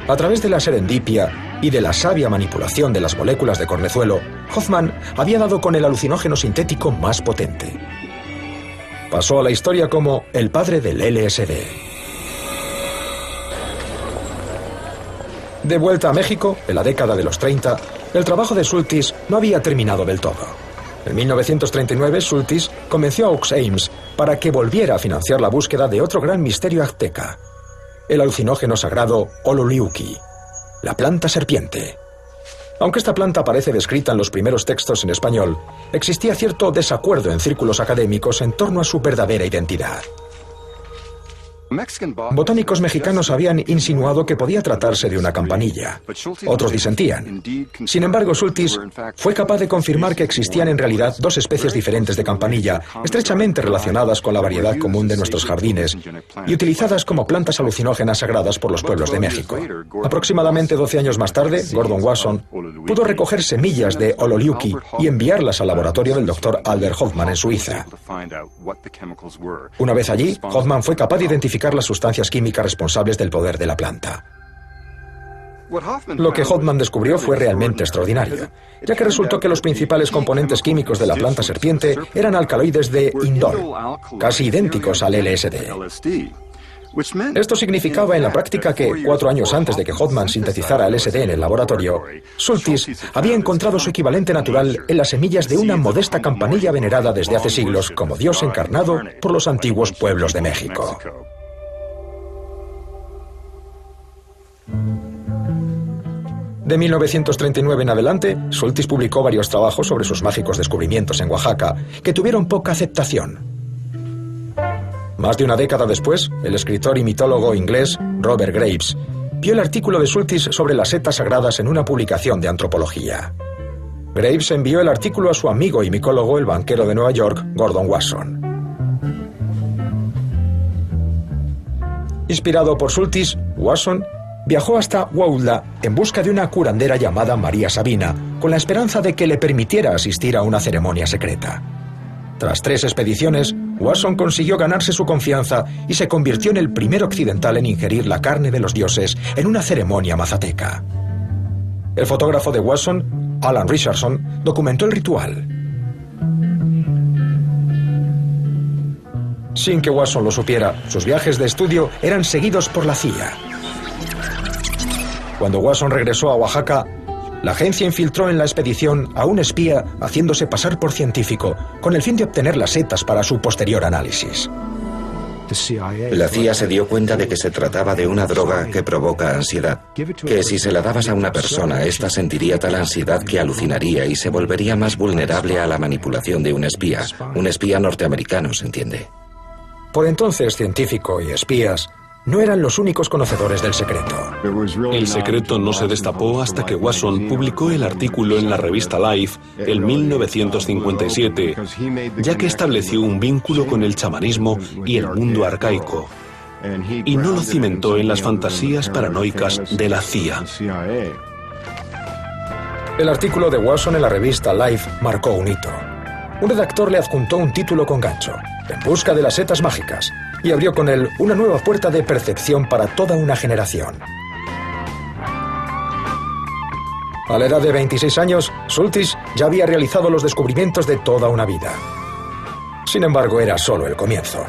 Speaker 1: A través de la serendipia y de la sabia manipulación de las moléculas de cornezuelo, Hoffman había dado con el alucinógeno sintético más potente. Pasó a la historia como el padre del LSD. De vuelta a México, en la década de los 30, el trabajo de Schultes no había terminado del todo. En 1939, Schultes convenció a Aux Ames para que volviera a financiar la búsqueda de otro gran misterio azteca, el alucinógeno sagrado Ololiuqui, la planta serpiente. Aunque esta planta aparece descrita en los primeros textos en español, existía cierto desacuerdo en círculos académicos en torno a su verdadera identidad. Botánicos mexicanos habían insinuado que podía tratarse de una campanilla. Otros disentían. Sin embargo, Schultes fue capaz de confirmar que existían en realidad dos especies diferentes de campanilla, estrechamente relacionadas con la variedad común de nuestros jardines y utilizadas como plantas alucinógenas sagradas por los pueblos de México. Aproximadamente 12 años más tarde, Gordon Wasson pudo recoger semillas de Ololiuqui y enviarlas al laboratorio del Dr. Albert Hofmann en Suiza. Una vez allí, Hofmann fue capaz de identificar las sustancias químicas responsables del poder de la planta. Lo que Hofmann descubrió fue realmente extraordinario, ya que resultó que los principales componentes químicos de la planta serpiente eran alcaloides de indol, casi idénticos al LSD. Esto significaba en la práctica que, 4 años antes de que Hofmann sintetizara LSD en el laboratorio, Schultes había encontrado su equivalente natural en las semillas de una modesta campanilla venerada desde hace siglos como Dios encarnado por los antiguos pueblos de México. De 1939 en adelante, Schultes publicó varios trabajos sobre sus mágicos descubrimientos en Oaxaca, que tuvieron poca aceptación. Más de una década después, el escritor y mitólogo inglés Robert Graves vio el artículo de Schultes sobre las setas sagradas en una publicación de antropología. Graves envió el artículo a su amigo y micólogo, el banquero de Nueva York, Gordon Wasson. Inspirado por Schultes, Wasson viajó hasta Huautla en busca de una curandera llamada María Sabina, con la esperanza de que le permitiera asistir a una ceremonia secreta. Tras 3 expediciones, Wasson consiguió ganarse su confianza y se convirtió en el primer occidental en ingerir la carne de los dioses en una ceremonia mazateca. El fotógrafo de Wasson, Alan Richardson, documentó el ritual. Sin que Wasson lo supiera, sus viajes de estudio eran seguidos por la CIA. Cuando Wasson regresó a Oaxaca, la agencia infiltró en la expedición a un espía haciéndose pasar por científico, con el fin de obtener las setas para su posterior análisis.
Speaker 4: La CIA se dio cuenta de que se trataba de una droga que provoca ansiedad, que si se la dabas a una persona, ésta sentiría tal ansiedad que alucinaría y se volvería más vulnerable a la manipulación de un espía norteamericano, ¿se entiende?
Speaker 1: Por entonces, científico y espías no eran los únicos conocedores del secreto.
Speaker 3: El secreto no se destapó hasta que Wasson publicó el artículo en la revista Life en 1957, ya que estableció un vínculo con el chamanismo y el mundo arcaico, y no lo cimentó en las fantasías paranoicas de la CIA.
Speaker 1: El artículo de Wasson en la revista Life marcó un hito. Un redactor le adjuntó un título con gancho, En busca de las setas mágicas, y abrió con él una nueva puerta de percepción para toda una generación. A la edad de 26 años, Schultes ya había realizado los descubrimientos de toda una vida. Sin embargo, era solo el comienzo.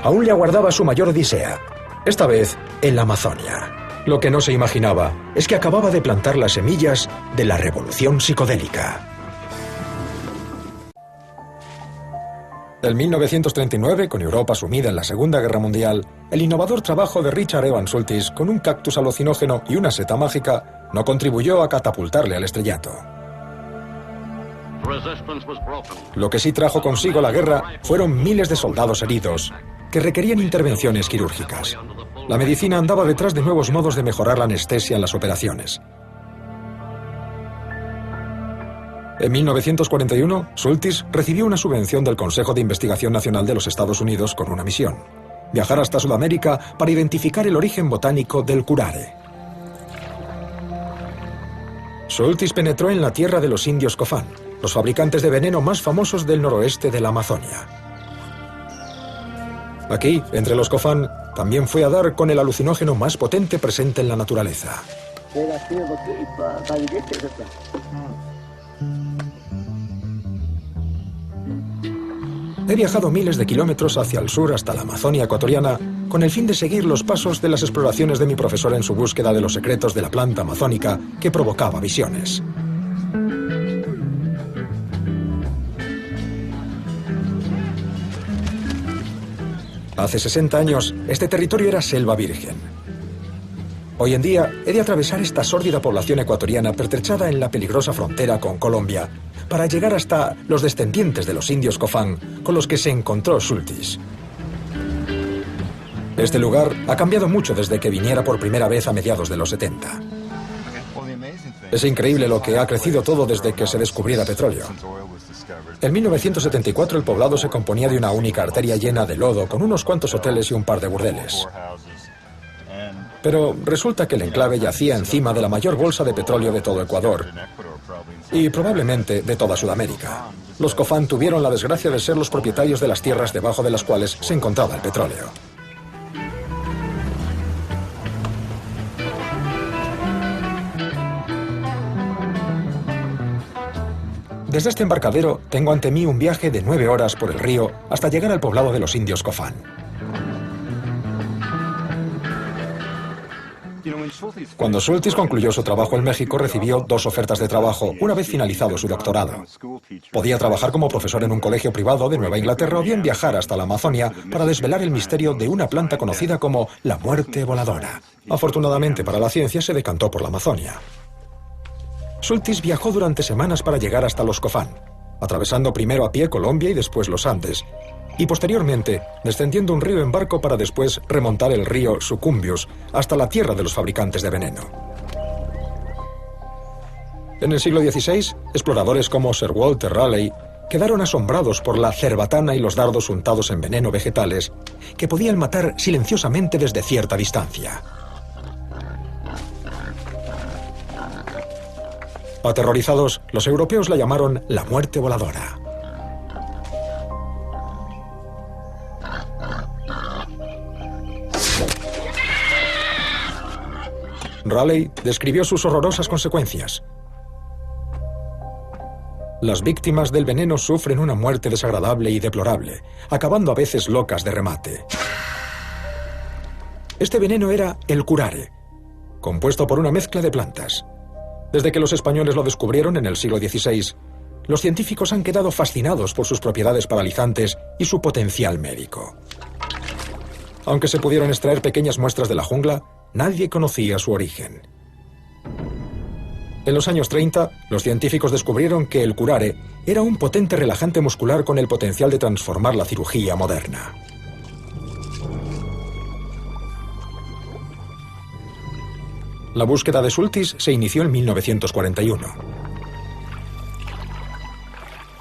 Speaker 1: Aún le aguardaba su mayor odisea, esta vez en la Amazonia. Lo que no se imaginaba es que acababa de plantar las semillas de la revolución psicodélica. En 1939, con Europa sumida en la Segunda Guerra Mundial, el innovador trabajo de Richard Evans Schultes con un cactus alucinógeno y una seta mágica no contribuyó a catapultarle al estrellato. Lo que sí trajo consigo la guerra fueron miles de soldados heridos que requerían intervenciones quirúrgicas. La medicina andaba detrás de nuevos modos de mejorar la anestesia en las operaciones. En 1941, Schultes recibió una subvención del Consejo de Investigación Nacional de los Estados Unidos con una misión: viajar hasta Sudamérica para identificar el origen botánico del curare. Schultes penetró en la tierra de los indios Cofán, los fabricantes de veneno más famosos del noroeste de la Amazonia. Aquí, entre los Cofán, también fue a dar con el alucinógeno más potente presente en la naturaleza. He viajado miles de kilómetros hacia el sur hasta la Amazonia ecuatoriana con el fin de seguir los pasos de las exploraciones de mi profesor en su búsqueda de los secretos de la planta amazónica que provocaba visiones. Hace 60 años, este territorio era selva virgen. Hoy en día, he de atravesar esta sórdida población ecuatoriana pertrechada en la peligrosa frontera con Colombia para llegar hasta los descendientes de los indios Cofán con los que se encontró Schultes. Este lugar ha cambiado mucho desde que viniera por primera vez a mediados de los 70. Es increíble lo que ha crecido todo desde que se descubriera petróleo. En 1974 el poblado se componía de una única arteria llena de lodo con unos cuantos hoteles y un par de burdeles. Pero resulta que el enclave yacía encima de la mayor bolsa de petróleo de todo Ecuador y probablemente de toda Sudamérica. Los Cofán tuvieron la desgracia de ser los propietarios de las tierras debajo de las cuales se encontraba el petróleo. Desde este embarcadero tengo ante mí un viaje de 9 horas por el río hasta llegar al poblado de los indios Cofán. Cuando Schultes concluyó su trabajo en México, recibió 2 ofertas de trabajo una vez finalizado su doctorado. Podía trabajar como profesor en un colegio privado de Nueva Inglaterra o bien viajar hasta la Amazonia para desvelar el misterio de una planta conocida como la muerte voladora. Afortunadamente para la ciencia se decantó por la Amazonia. Schultes viajó durante semanas para llegar hasta los Cofán, atravesando primero a pie Colombia y después los Andes, y posteriormente descendiendo un río en barco para después remontar el río Sucumbios hasta la tierra de los fabricantes de veneno. En el siglo XVI, exploradores como Sir Walter Raleigh quedaron asombrados por la cerbatana y los dardos untados en veneno vegetales que podían matar silenciosamente desde cierta distancia. Aterrorizados, los europeos la llamaron la muerte voladora. Raleigh describió sus horrorosas consecuencias. Las víctimas del veneno sufren una muerte desagradable y deplorable, acabando a veces locas de remate. Este veneno era el curare, compuesto por una mezcla de plantas. Desde que los españoles lo descubrieron en el siglo XVI, los científicos han quedado fascinados por sus propiedades paralizantes y su potencial médico. Aunque se pudieron extraer pequeñas muestras de la jungla, nadie conocía su origen. En los años 30, los científicos descubrieron que el curare era un potente relajante muscular con el potencial de transformar la cirugía moderna. La búsqueda de Schultes se inició en 1941.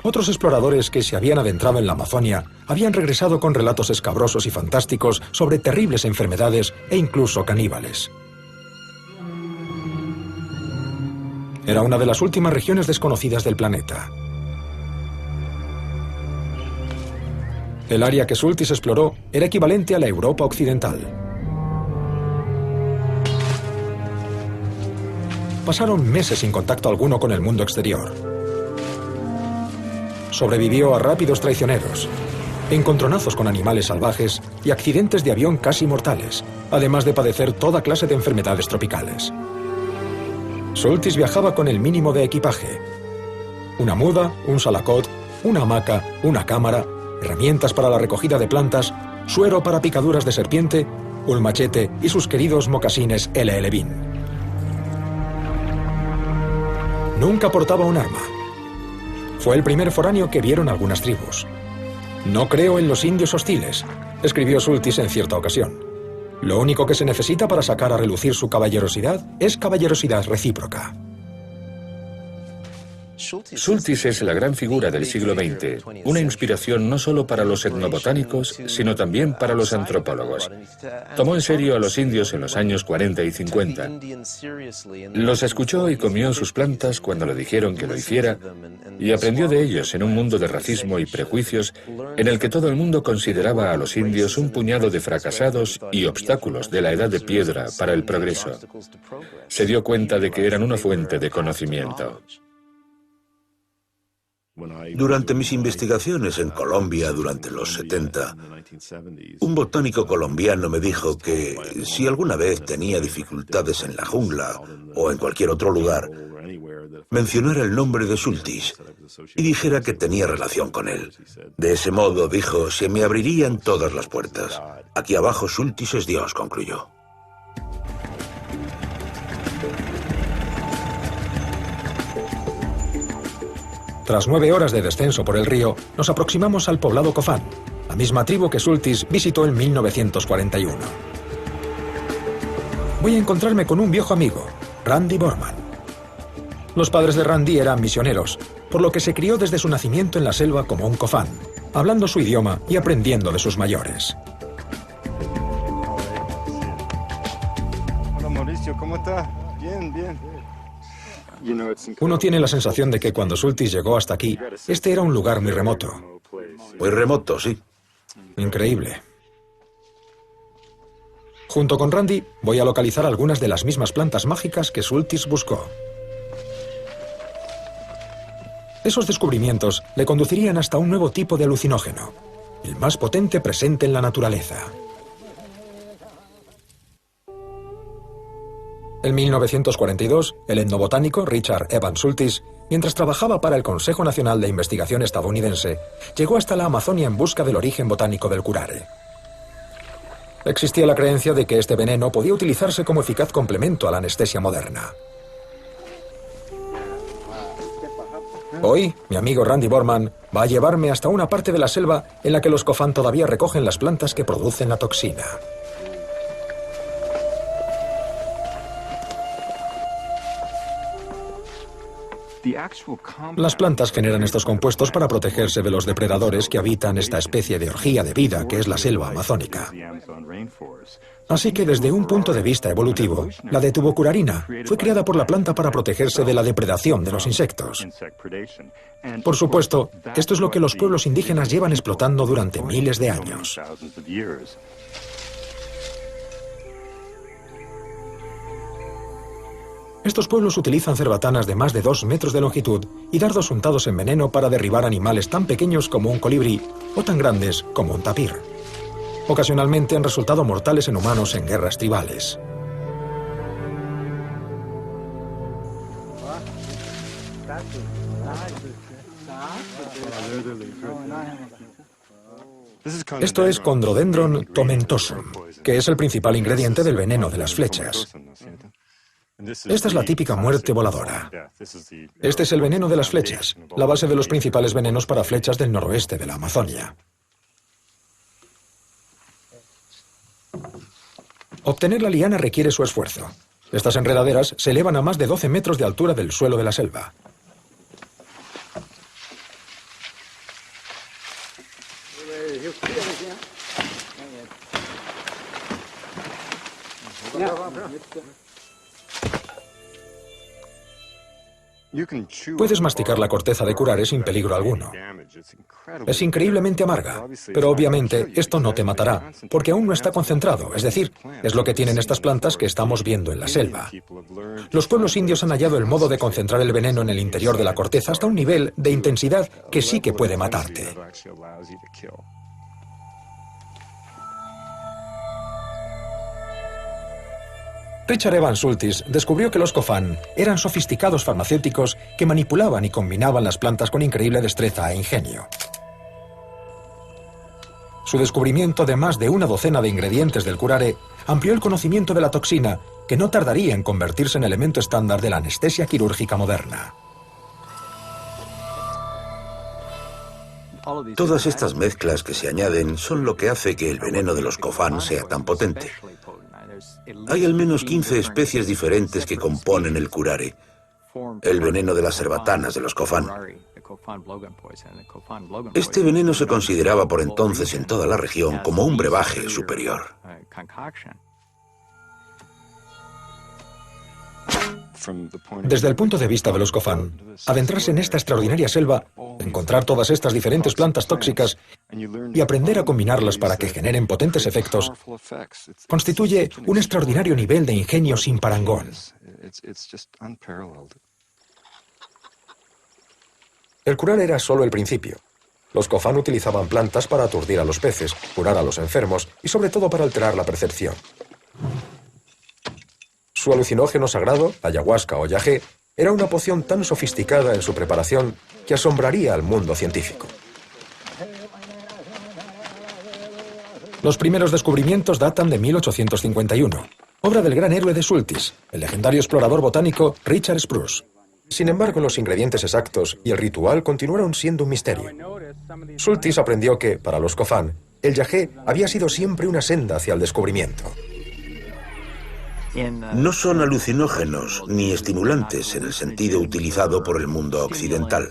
Speaker 1: Otros exploradores que se habían adentrado en la Amazonia habían regresado con relatos escabrosos y fantásticos sobre terribles enfermedades e incluso caníbales. Era una de las últimas regiones desconocidas del planeta. El área que Schultes exploró era equivalente a la Europa occidental. Pasaron meses sin contacto alguno con el mundo exterior. Sobrevivió a rápidos traicioneros, encontronazos con animales salvajes y accidentes de avión casi mortales, además de padecer toda clase de enfermedades tropicales. Schultes viajaba con el mínimo de equipaje: una muda, un salacot, una hamaca, una cámara, herramientas para la recogida de plantas, suero para picaduras de serpiente, un machete y sus queridos mocasines LL Bean. Nunca portaba un arma. Fue el primer foráneo que vieron algunas tribus. «No creo en los indios hostiles», escribió Schultes en cierta ocasión. «Lo único que se necesita para sacar a relucir su caballerosidad es caballerosidad recíproca».
Speaker 12: Schultes es la gran figura del siglo XX, una inspiración no solo para los etnobotánicos, sino también para los antropólogos. Tomó en serio a los indios en los años 40 y 50. Los escuchó y comió sus plantas cuando le dijeron que lo hiciera, y aprendió de ellos en un mundo de racismo y prejuicios en el que todo el mundo consideraba a los indios un puñado de fracasados y obstáculos de la edad de piedra para el progreso. Se dio cuenta de que eran una fuente de conocimiento.
Speaker 6: Durante mis investigaciones en Colombia durante los 70, un botánico colombiano me dijo que si alguna vez tenía dificultades en la jungla o en cualquier otro lugar, mencionara el nombre de Schultes y dijera que tenía relación con él. De ese modo, dijo, se me abrirían todas las puertas. Aquí abajo Schultes es Dios, concluyó.
Speaker 1: Tras 9 horas de descenso por el río, nos aproximamos al poblado Cofán, la misma tribu que Schultes visitó en 1941. Voy a encontrarme con un viejo amigo, Randy Borman. Los padres de Randy eran misioneros, por lo que se crió desde su nacimiento en la selva como un Cofán, hablando su idioma y aprendiendo de sus mayores.
Speaker 8: Hola Mauricio, ¿cómo estás? Bien, bien.
Speaker 1: Uno tiene la sensación de que cuando Schultes llegó hasta aquí, este era un lugar muy remoto.
Speaker 6: Muy remoto, sí.
Speaker 1: Increíble. Junto con Randy, voy a localizar algunas de las mismas plantas mágicas que Schultes buscó. Esos descubrimientos le conducirían hasta un nuevo tipo de alucinógeno, el más potente presente en la naturaleza. En 1942, el etnobotánico Richard Evans Schultes, mientras trabajaba para el Consejo Nacional de Investigación estadounidense, llegó hasta la Amazonia en busca del origen botánico del curare. Existía la creencia de que este veneno podía utilizarse como eficaz complemento a la anestesia moderna. Hoy, mi amigo Randy Borman va a llevarme hasta una parte de la selva en la que los Cofán todavía recogen las plantas que producen la toxina. Las plantas generan estos compuestos para protegerse de los depredadores que habitan esta especie de orgía de vida que es la selva amazónica. Así que desde un punto de vista evolutivo, la detubocurarina fue creada por la planta para protegerse de la depredación de los insectos. Por supuesto, esto es lo que los pueblos indígenas llevan explotando durante miles de años. Estos pueblos utilizan cerbatanas de más de 2 metros de longitud y dardos untados en veneno para derribar animales tan pequeños como un colibrí o tan grandes como un tapir. Ocasionalmente han resultado mortales en humanos en guerras tribales. Esto es Chondrodendron tomentosum, que es el principal ingrediente del veneno de las flechas. Esta es la típica muerte voladora. Este es el veneno de las flechas, la base de los principales venenos para flechas del noroeste de la Amazonia. Obtener la liana requiere su esfuerzo. Estas enredaderas se elevan a más de 12 metros de altura del suelo de la selva. Puedes masticar la corteza de curare sin peligro alguno. Es increíblemente amarga, pero obviamente esto no te matará, porque aún no está concentrado, es decir, es lo que tienen estas plantas que estamos viendo en la selva. Los pueblos indios han hallado el modo de concentrar el veneno en el interior de la corteza hasta un nivel de intensidad que sí que puede matarte. Richard Evans Schultes descubrió que los Coffin eran sofisticados farmacéuticos que manipulaban y combinaban las plantas con increíble destreza e ingenio. Su descubrimiento de más de una docena de ingredientes del curare amplió el conocimiento de la toxina, que no tardaría en convertirse en elemento estándar de la anestesia quirúrgica moderna.
Speaker 6: Todas estas mezclas que se añaden son lo que hace que el veneno de los Coffin sea tan potente. Hay al menos 15 especies diferentes que componen el curare, el veneno de las cerbatanas de los Coffin. Este veneno se consideraba por entonces en toda la región como un brebaje superior.
Speaker 1: Desde el punto de vista de los Coffin, adentrarse en esta extraordinaria selva, encontrar todas estas diferentes plantas tóxicas y aprender a combinarlas para que generen potentes efectos, constituye un extraordinario nivel de ingenio sin parangón. El curare era solo el principio. Los Coffin utilizaban plantas para aturdir a los peces, curar a los enfermos y sobre todo para alterar la percepción. Su alucinógeno sagrado, ayahuasca o yagé, era una poción tan sofisticada en su preparación que asombraría al mundo científico. Los primeros descubrimientos datan de 1851, obra del gran héroe de Schultes, el legendario explorador botánico Richard Spruce. Sin embargo, los ingredientes exactos y el ritual continuaron siendo un misterio. Schultes aprendió que, para los Coffin, el yagé había sido siempre una senda hacia el descubrimiento.
Speaker 6: No son alucinógenos ni estimulantes en el sentido utilizado por el mundo occidental.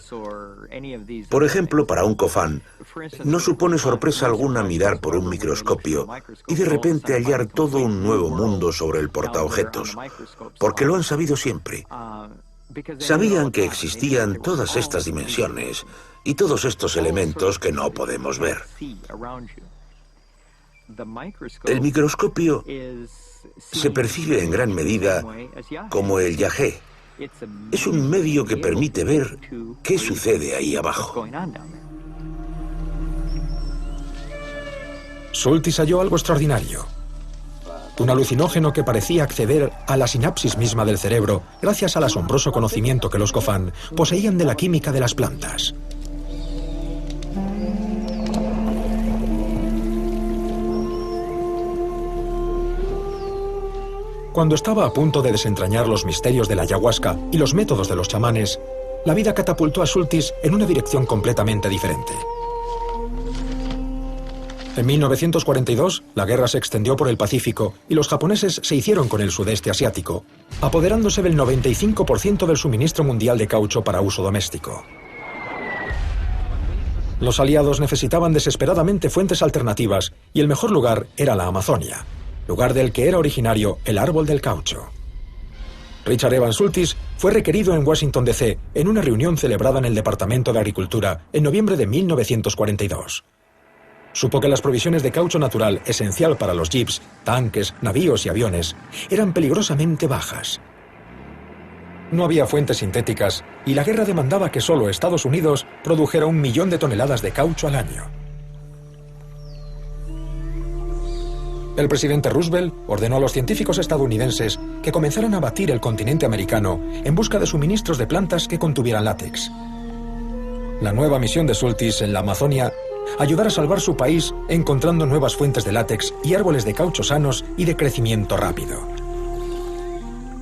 Speaker 6: Por ejemplo, para un Coffin, no supone sorpresa alguna mirar por un microscopio y de repente hallar todo un nuevo mundo sobre el portaobjetos, porque lo han sabido siempre. Sabían que existían todas estas dimensiones y todos estos elementos que no podemos ver. El microscopio se percibe en gran medida como el yagé. Es un medio que permite ver qué sucede ahí abajo.
Speaker 1: Schultes halló algo extraordinario. Un alucinógeno que parecía acceder a la sinapsis misma del cerebro gracias al asombroso conocimiento que los Coffin poseían de la química de las plantas. Cuando estaba a punto de desentrañar los misterios de la ayahuasca y los métodos de los chamanes, la vida catapultó a Schultes en una dirección completamente diferente. En 1942, la guerra se extendió por el Pacífico y los japoneses se hicieron con el sudeste asiático, apoderándose del 95% del suministro mundial de caucho para uso doméstico. Los aliados necesitaban desesperadamente fuentes alternativas y el mejor lugar era la Amazonia, lugar del que era originario el árbol del caucho. Richard Evans Schultes fue requerido en Washington, D.C. en una reunión celebrada en el Departamento de Agricultura en noviembre de 1942. Supo que las provisiones de caucho natural, esencial para los jeeps, tanques, navíos y aviones, eran peligrosamente bajas. No había fuentes sintéticas y la guerra demandaba que solo Estados Unidos produjera 1 millón de toneladas de caucho al año. El presidente Roosevelt ordenó a los científicos estadounidenses que comenzaran a batir el continente americano en busca de suministros de plantas que contuvieran látex. La nueva misión de Schultes en la Amazonia ayudar a salvar su país encontrando nuevas fuentes de látex y árboles de caucho sanos y de crecimiento rápido.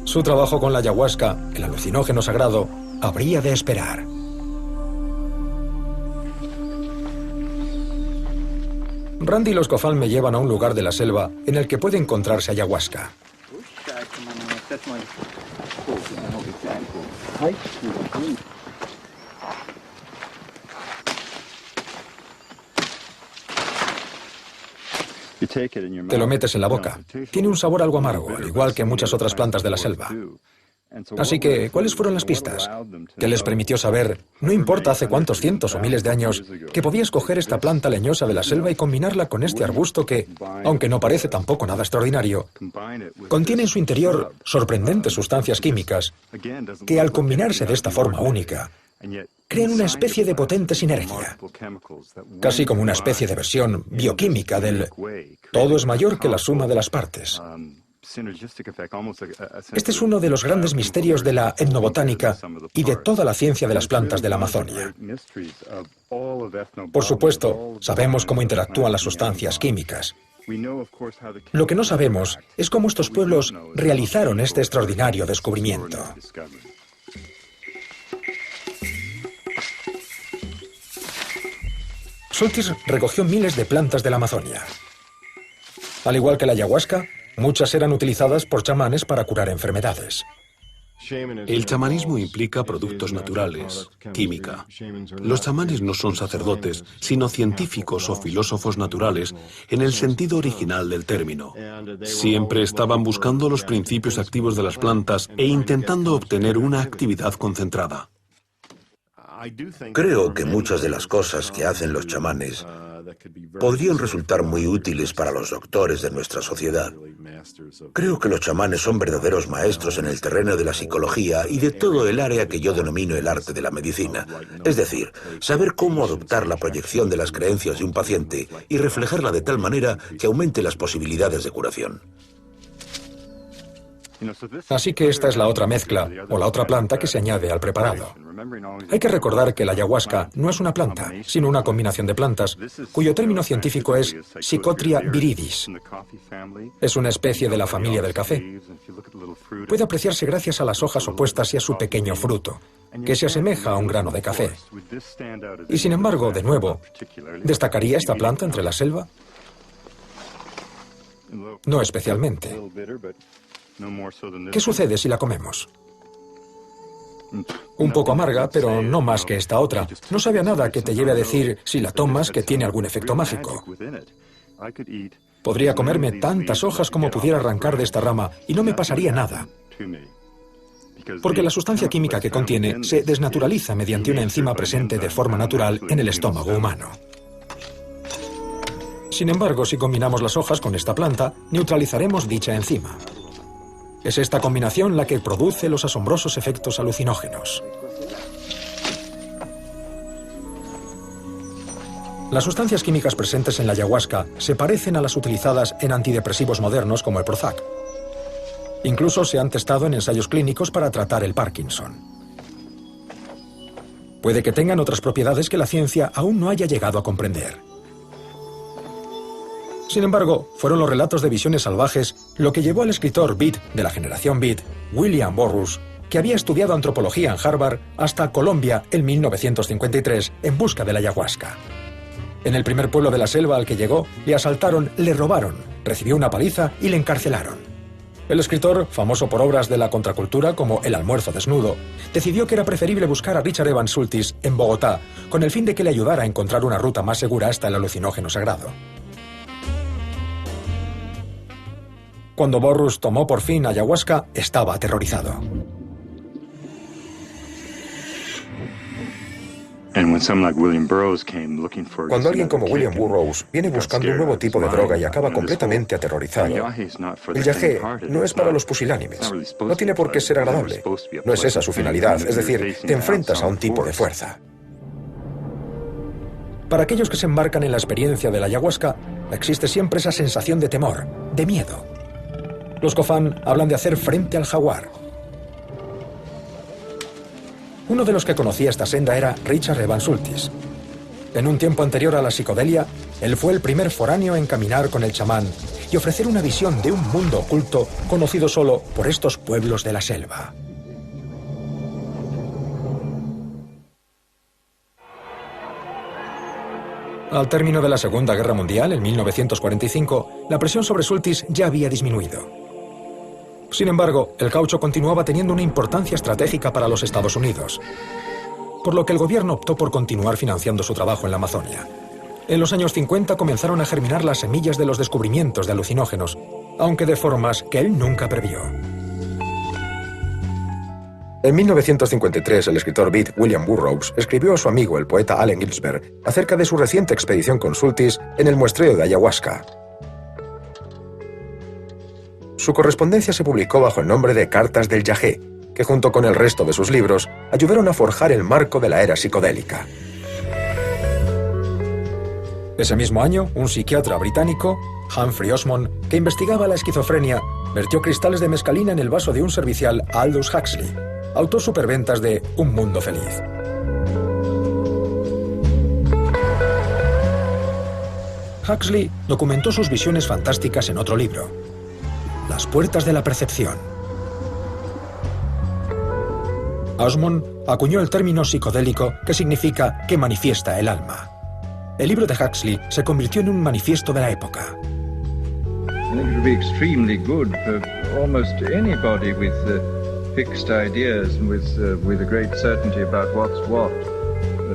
Speaker 1: Su trabajo con la ayahuasca, el alucinógeno sagrado, habría de esperar. Randy y los Coffin me llevan a un lugar de la selva en el que puede encontrarse ayahuasca. Te lo metes en la boca. Tiene un sabor algo amargo, al igual que muchas otras plantas de la selva. Así que, ¿cuáles fueron las pistas? Que les permitió saber, no importa hace cuántos cientos o miles de años, que podías coger esta planta leñosa de la selva y combinarla con este arbusto que, aunque no parece tampoco nada extraordinario, contiene en su interior sorprendentes sustancias químicas que, al combinarse de esta forma única, crean una especie de potente sinergia, casi como una especie de versión bioquímica del todo es mayor que la suma de las partes. Este es uno de los grandes misterios de la etnobotánica y de toda la ciencia de las plantas de la Amazonia. Por supuesto, sabemos cómo interactúan las sustancias químicas. Lo que no sabemos es cómo estos pueblos realizaron este extraordinario descubrimiento. Schultes recogió miles de plantas de la Amazonia. Al igual que la ayahuasca, muchas eran utilizadas por chamanes para curar enfermedades.
Speaker 3: El chamanismo implica productos naturales, química. Los chamanes no son sacerdotes, sino científicos o filósofos naturales, en el sentido original del término. Siempre estaban buscando los principios activos de las plantas e intentando obtener una actividad concentrada.
Speaker 6: Creo que muchas de las cosas que hacen los chamanes podrían resultar muy útiles para los doctores de nuestra sociedad. Creo que los chamanes son verdaderos maestros en el terreno de la psicología y de todo el área que yo denomino el arte de la medicina. Es decir, saber cómo adoptar la proyección de las creencias de un paciente y reflejarla de tal manera que aumente las posibilidades de curación.
Speaker 1: Así que esta es la otra mezcla, o la otra planta que se añade al preparado. Hay que recordar que la ayahuasca no es una planta, sino una combinación de plantas, cuyo término científico es Psychotria viridis. Es una especie de la familia del café. Puede apreciarse gracias a las hojas opuestas y a su pequeño fruto, que se asemeja a un grano de café. Y sin embargo, de nuevo, ¿destacaría esta planta entre la selva? No especialmente. ¿Qué sucede si la comemos? Un poco amarga, pero no más que esta otra. No sabe a nada que te lleve a decir, si la tomas, que tiene algún efecto mágico. Podría comerme tantas hojas como pudiera arrancar de esta rama y no me pasaría nada. Porque la sustancia química que contiene se desnaturaliza mediante una enzima presente de forma natural en el estómago humano. Sin embargo, si combinamos las hojas con esta planta, neutralizaremos dicha enzima. Es esta combinación la que produce los asombrosos efectos alucinógenos. Las sustancias químicas presentes en la ayahuasca se parecen a las utilizadas en antidepresivos modernos como el Prozac. Incluso se han testado en ensayos clínicos para tratar el Parkinson. Puede que tengan otras propiedades que la ciencia aún no haya llegado a comprender. Sin embargo, fueron los relatos de visiones salvajes lo que llevó al escritor Beat de la generación Beat, William Burroughs, que había estudiado antropología en Harvard, hasta Colombia en 1953 en busca de la ayahuasca. En el primer pueblo de la selva al que llegó, le asaltaron, le robaron, recibió una paliza y le encarcelaron. El escritor, famoso por obras de la contracultura como El almuerzo desnudo, decidió que era preferible buscar a Richard Evans Schultes en Bogotá, con el fin de que le ayudara a encontrar una ruta más segura hasta el alucinógeno sagrado. Cuando Burroughs tomó por fin ayahuasca, estaba aterrorizado. Cuando alguien como William Burroughs viene buscando un nuevo tipo de droga y acaba completamente aterrorizado, el yagé no es para los pusilánimes. No tiene por qué ser agradable. No es esa su finalidad, es decir, te enfrentas a un tipo de fuerza. Para aquellos que se embarcan en la experiencia de la ayahuasca, existe siempre esa sensación de temor, de miedo. Los Cofán hablan de hacer frente al jaguar. Uno de los que conocía esta senda era Richard Evans Schultes. En un tiempo anterior a la psicodelia, él fue el primer foráneo en caminar con el chamán y ofrecer una visión de un mundo oculto conocido solo por estos pueblos de la selva. Al término de la Segunda Guerra Mundial, en 1945, la presión sobre Schultes ya había disminuido. Sin embargo, el caucho continuaba teniendo una importancia estratégica para los Estados Unidos, por lo que el gobierno optó por continuar financiando su trabajo en la Amazonia. En los años 50 comenzaron a germinar las semillas de los descubrimientos de alucinógenos, aunque de formas que él nunca previó. En 1953, el escritor beat William Burroughs escribió a su amigo, el poeta Allen Ginsberg, acerca de su reciente expedición con Schultes en el muestreo de ayahuasca. Su correspondencia se publicó bajo el nombre de Cartas del Yagé, que junto con el resto de sus libros ayudaron a forjar el marco de la era psicodélica. Ese mismo año, un psiquiatra británico, Humphrey Osmond, que investigaba la esquizofrenia, vertió cristales de mescalina en el vaso de un servicial a Aldous Huxley, autor superventas de Un Mundo Feliz. Huxley documentó sus visiones fantásticas en otro libro, Las puertas de la percepción. Osmond acuñó el término psicodélico, que significa que manifiesta el alma. El libro de Huxley se convirtió en un manifiesto de la época.
Speaker 13: I think it would be extremely good for almost anybody with fixed ideas and with a great certainty about what's what,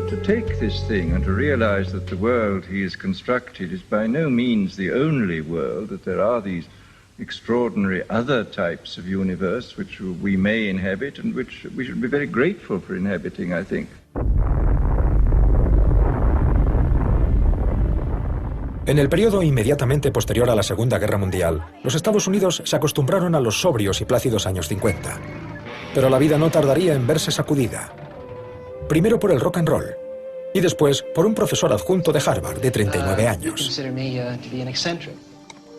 Speaker 13: to take this thing and to realize that the world he has constructed is by no means the only world, that there are these extraordinary other types of universe which we may inhabit and which we should be very grateful for inhabiting, I think.
Speaker 1: En el periodo inmediatamente posterior a la Segunda Guerra Mundial, los Estados Unidos se acostumbraron a los sobrios y plácidos años 50. Pero la vida no tardaría en verse sacudida. Primero por el rock and roll, y después por un profesor adjunto de Harvard de 39 años.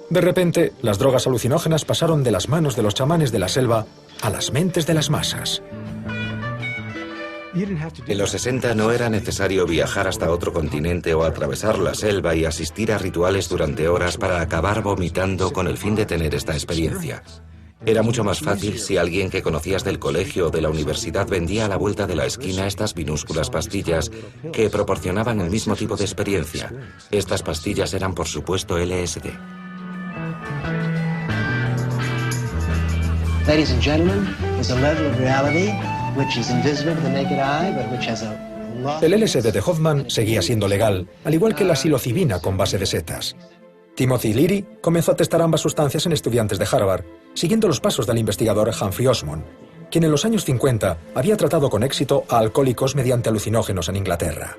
Speaker 1: De repente, las drogas alucinógenas pasaron de las manos de los chamanes de la selva a las mentes de las masas.
Speaker 4: En los 60 no era necesario viajar hasta otro continente o atravesar la selva y asistir a rituales durante horas para acabar vomitando con el fin de tener esta experiencia. Era mucho más fácil si alguien que conocías del colegio o de la universidad vendía a la vuelta de la esquina estas minúsculas pastillas que proporcionaban el mismo tipo de experiencia. Estas pastillas eran, por supuesto, LSD.
Speaker 14: Ladies and gentlemen, there's a level of reality which is invisible to the naked eye, but which has a lot...
Speaker 1: El LSD de Hoffman seguía siendo legal, al igual que la psilocibina con base de setas. Timothy Leary comenzó a testar ambas sustancias en estudiantes de Harvard, siguiendo los pasos del investigador Humphrey Osmond, quien en los años 50 había tratado con éxito a alcohólicos mediante alucinógenos en Inglaterra.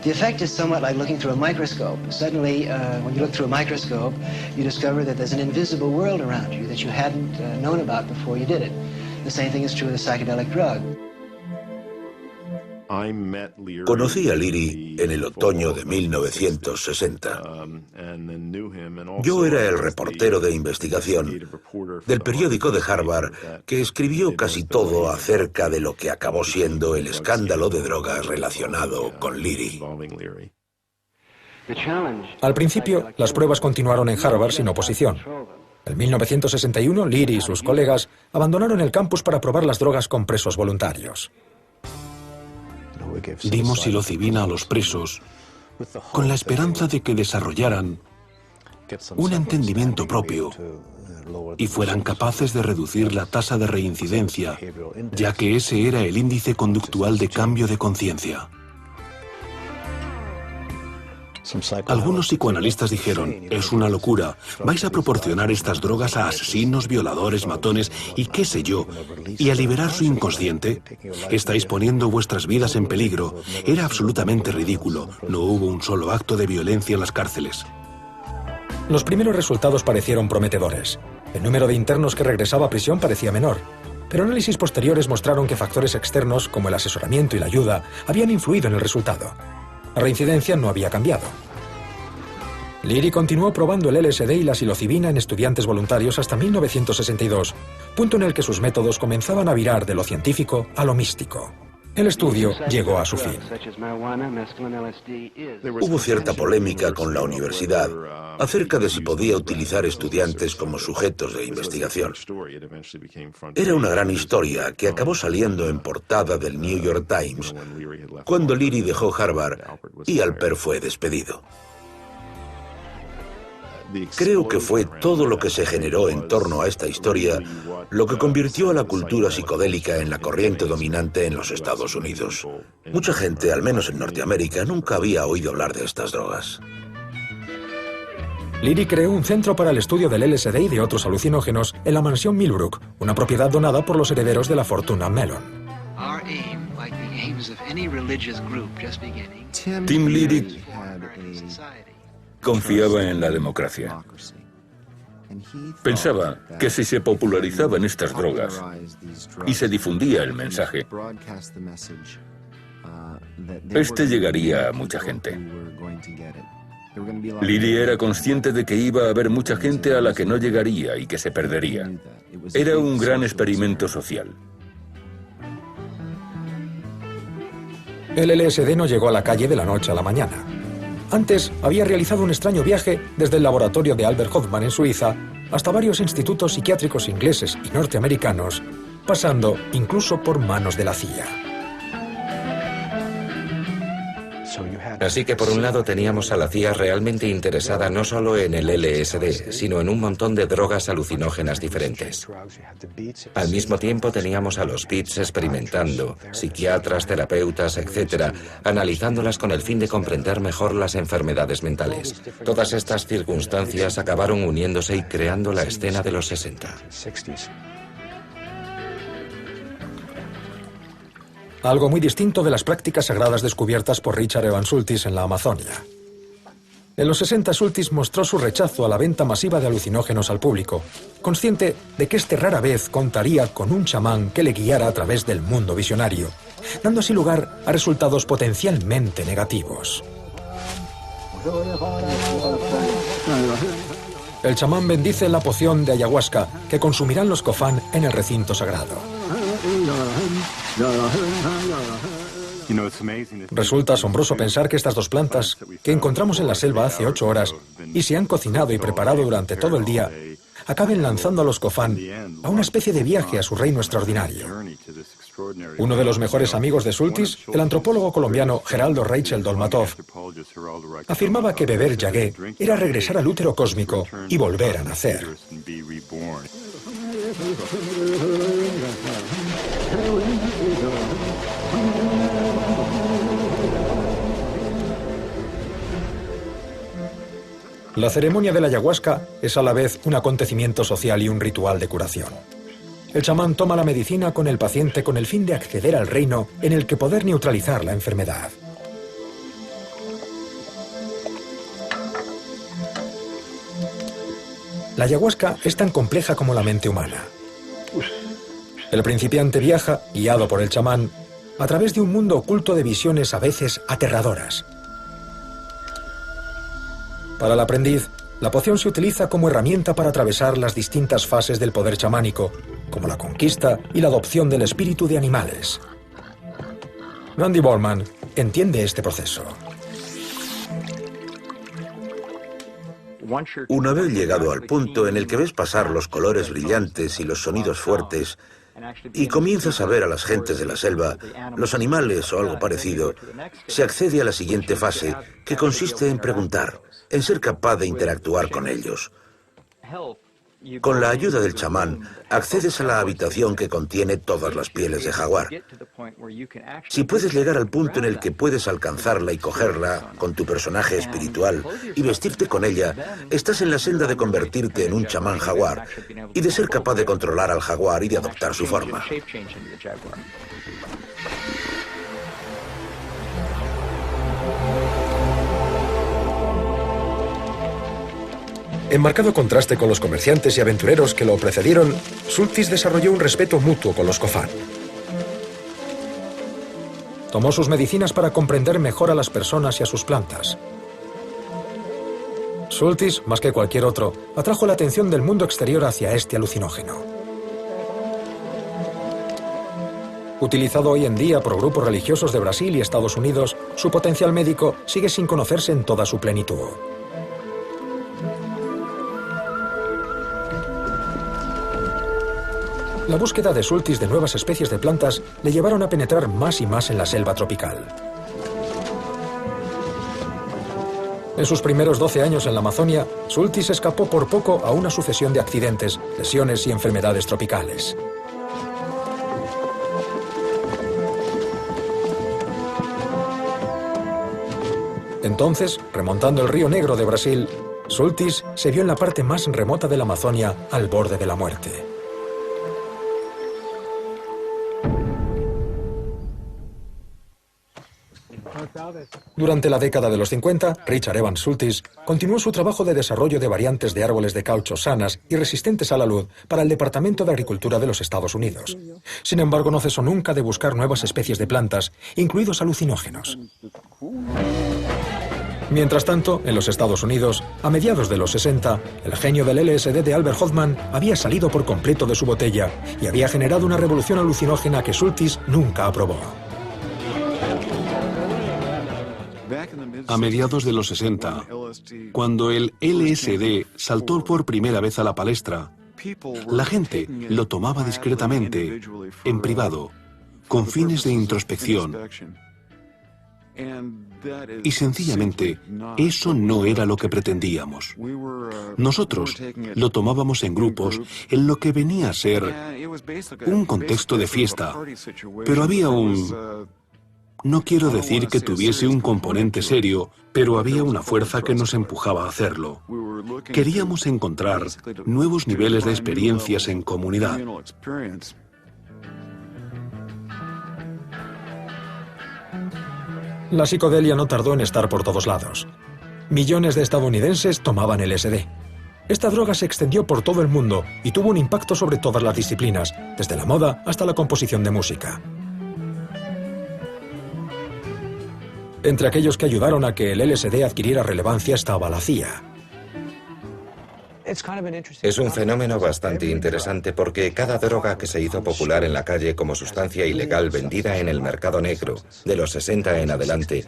Speaker 14: The effect is somewhat like looking through a microscope. Suddenly, when you look through a microscope, you discover that there's an invisible world around you that you hadn't known about before you did it. The same thing is true with a psychedelic drug.
Speaker 6: Conocí a Leary en el otoño de 1960. Yo era el reportero de investigación del periódico de Harvard que escribió casi todo acerca de lo que acabó siendo el escándalo de drogas relacionado con Leary.
Speaker 1: Al principio, las pruebas continuaron en Harvard sin oposición. En 1961, Leary y sus colegas abandonaron el campus para probar las drogas con presos voluntarios.
Speaker 3: Dimos psilocibina a los presos con la esperanza de que desarrollaran un entendimiento propio y fueran capaces de reducir la tasa de reincidencia, ya que ese era el índice conductual de cambio de conciencia. Algunos psicoanalistas dijeron, es una locura, vais a proporcionar estas drogas a asesinos, violadores, matones y qué sé yo, y a liberar su inconsciente. Estáis poniendo vuestras vidas en peligro. Era absolutamente ridículo. No hubo un solo acto de violencia en las cárceles.
Speaker 1: Los primeros resultados parecieron prometedores. El número de internos que regresaba a prisión parecía menor, pero análisis posteriores mostraron que factores externos como el asesoramiento y la ayuda habían influido en el resultado. La reincidencia no había cambiado. Leary continuó probando el LSD y la psilocibina en estudiantes voluntarios hasta 1962, punto en el que sus métodos comenzaban a virar de lo científico a lo místico. El estudio llegó a su fin.
Speaker 6: Hubo cierta polémica con la universidad acerca de si podía utilizar estudiantes como sujetos de investigación. Era una gran historia que acabó saliendo en portada del New York Times cuando Leary dejó Harvard y Alper fue despedido. Creo que fue todo lo que se generó en torno a esta historia lo que convirtió a la cultura psicodélica en la corriente dominante en los Estados Unidos. Mucha gente, al menos en Norteamérica, nunca había oído hablar de estas drogas.
Speaker 1: Leary creó un centro para el estudio del LSD y de otros alucinógenos en la mansión Millbrook, una propiedad donada por los herederos de la fortuna Mellon.
Speaker 15: Tim Leary confiaba en la democracia. Pensaba que si se popularizaban estas drogas y se difundía el mensaje, este llegaría a mucha gente. Leary era consciente de que iba a haber mucha gente a la que no llegaría y que se perdería. Era un gran experimento social.
Speaker 1: El LSD no llegó a la calle de la noche a la mañana. Antes había realizado un extraño viaje desde el laboratorio de Albert Hofmann en Suiza hasta varios institutos psiquiátricos ingleses y norteamericanos, pasando incluso por manos de la CIA.
Speaker 4: Así que por un lado teníamos a la CIA realmente interesada no solo en el LSD, sino en un montón de drogas alucinógenas diferentes. Al mismo tiempo teníamos a los Beats experimentando, psiquiatras, terapeutas, etc., analizándolas con el fin de comprender mejor las enfermedades mentales. Todas estas circunstancias acabaron uniéndose y creando la escena de los 60.
Speaker 1: Algo muy distinto de las prácticas sagradas descubiertas por Richard Evans Schultes en la Amazonia. En los 60, Schultes mostró su rechazo a la venta masiva de alucinógenos al público, consciente de que este rara vez contaría con un chamán que le guiara a través del mundo visionario, dando así lugar a resultados potencialmente negativos. El chamán bendice la poción de ayahuasca que consumirán los Cofán en el recinto sagrado. Resulta asombroso pensar que estas dos plantas, que encontramos en la selva hace 8 horas y se han cocinado y preparado durante todo el día, acaben lanzando a los Cofán a una especie de viaje a su reino extraordinario. Uno de los mejores amigos de Schultes, el antropólogo colombiano Geraldo Rachel Dolmatov, afirmaba que beber yagué era regresar al útero cósmico y volver a nacer. La ceremonia de la ayahuasca es a la vez un acontecimiento social y un ritual de curación. El chamán toma la medicina con el paciente con el fin de acceder al reino en el que poder neutralizar la enfermedad. La ayahuasca es tan compleja como la mente humana. El principiante viaja, guiado por el chamán, a través de un mundo oculto de visiones a veces aterradoras. Para el aprendiz, la poción se utiliza como herramienta para atravesar las distintas fases del poder chamánico, como la conquista y la adopción del espíritu de animales. Randy Borman entiende este proceso.
Speaker 6: Una vez llegado al punto en el que ves pasar los colores brillantes y los sonidos fuertes, y comienzas a ver a las gentes de la selva, los animales o algo parecido, se accede a la siguiente fase, que consiste en preguntar, en ser capaz de interactuar con ellos. Con la ayuda del chamán, accedes a la habitación que contiene todas las pieles de jaguar. Si puedes llegar al punto en el que puedes alcanzarla y cogerla con tu personaje espiritual y vestirte con ella, estás en la senda de convertirte en un chamán jaguar y de ser capaz de controlar al jaguar y de adoptar su forma.
Speaker 1: En marcado contraste con los comerciantes y aventureros que lo precedieron, Schultes desarrolló un respeto mutuo con los Cofán. Tomó sus medicinas para comprender mejor a las personas y a sus plantas. Schultes, más que cualquier otro, atrajo la atención del mundo exterior hacia este alucinógeno. Utilizado hoy en día por grupos religiosos de Brasil y Estados Unidos, su potencial médico sigue sin conocerse en toda su plenitud. La búsqueda de Schultes de nuevas especies de plantas le llevaron a penetrar más y más en la selva tropical. En sus primeros 12 años en la Amazonia, Schultes escapó por poco a una sucesión de accidentes, lesiones y enfermedades tropicales. Entonces, remontando el río Negro de Brasil, Schultes se vio en la parte más remota de la Amazonia, al borde de la muerte. Durante la década de los 50, Richard Evans Schultes continuó su trabajo de desarrollo de variantes de árboles de caucho sanas y resistentes a la luz para el Departamento de Agricultura de los Estados Unidos. Sin embargo, no cesó nunca de buscar nuevas especies de plantas, incluidos alucinógenos. Mientras tanto, en los Estados Unidos, a mediados de los 60, el genio del LSD de Albert Hofmann había salido por completo de su botella y había generado una revolución alucinógena que Schultes nunca aprobó.
Speaker 3: A mediados de los 60, cuando el LSD saltó por primera vez a la palestra, la gente lo tomaba discretamente, en privado, con fines de introspección. Y sencillamente, eso no era lo que pretendíamos. Nosotros lo tomábamos en grupos en lo que venía a ser un contexto de fiesta, pero había no quiero decir que tuviese un componente serio, pero había una fuerza que nos empujaba a hacerlo. Queríamos encontrar nuevos niveles de experiencias en comunidad.
Speaker 1: La psicodelia no tardó en estar por todos lados. Millones de estadounidenses tomaban LSD. Esta droga se extendió por todo el mundo y tuvo un impacto sobre todas las disciplinas, desde la moda hasta la composición de música. Entre aquellos que ayudaron a que el LSD adquiriera relevancia estaba la CIA.
Speaker 4: Es un fenómeno bastante interesante porque cada droga que se hizo popular en la calle como sustancia ilegal vendida en el mercado negro de los 60 en adelante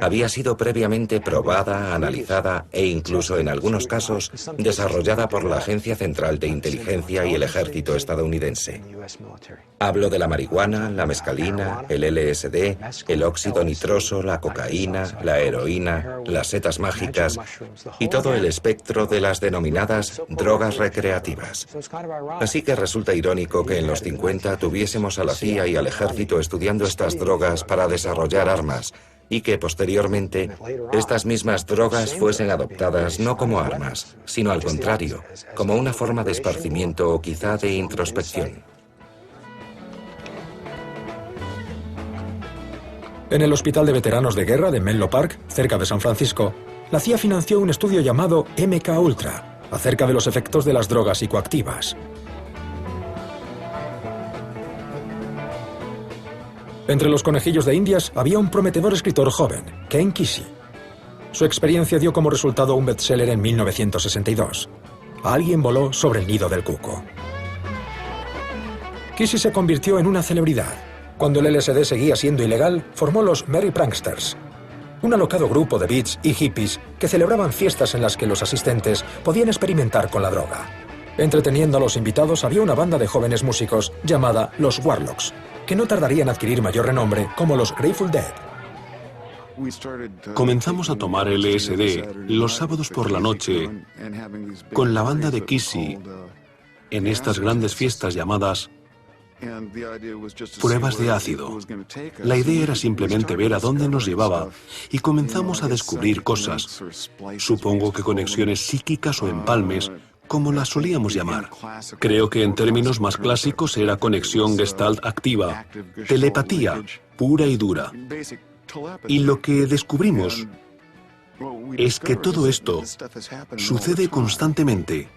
Speaker 4: había sido previamente probada, analizada e incluso en algunos casos desarrollada por la Agencia Central de Inteligencia y el Ejército estadounidense. Hablo de la marihuana, la mescalina, el LSD, el óxido nitroso, la cocaína, la heroína, las setas mágicas y todo el espectro de las denominadas drogas recreativas. Así que resulta irónico que en los 50 tuviésemos a la CIA y al Ejército estudiando estas drogas para desarrollar armas, y que posteriormente estas mismas drogas fuesen adoptadas no como armas, sino al contrario, como una forma de esparcimiento o quizá de introspección.
Speaker 1: En el Hospital de Veteranos de Guerra de Menlo Park, cerca de San Francisco, la CIA financió un estudio llamado MK Ultra, acerca de los efectos de las drogas psicoactivas. Entre los conejillos de Indias había un prometedor escritor joven, Ken Kesey. Su experiencia dio como resultado un bestseller en 1962. Alguien voló sobre el nido del cuco. Kesey se convirtió en una celebridad. Cuando el LSD seguía siendo ilegal, formó los Merry Pranksters, un alocado grupo de beats y hippies que celebraban fiestas en las que los asistentes podían experimentar con la droga. Entreteniendo a los invitados había una banda de jóvenes músicos llamada los Warlocks, que no tardarían en adquirir mayor renombre como los Grateful Dead.
Speaker 3: Comenzamos a tomar LSD los sábados por la noche con la banda de Kesey en estas grandes fiestas llamadas pruebas de ácido. La idea era simplemente ver a dónde nos llevaba y comenzamos a descubrir cosas, supongo que conexiones psíquicas o empalmes, como las solíamos llamar. Creo que en términos más clásicos era conexión gestalt activa, telepatía pura y dura. Y lo que descubrimos es que todo esto sucede constantemente.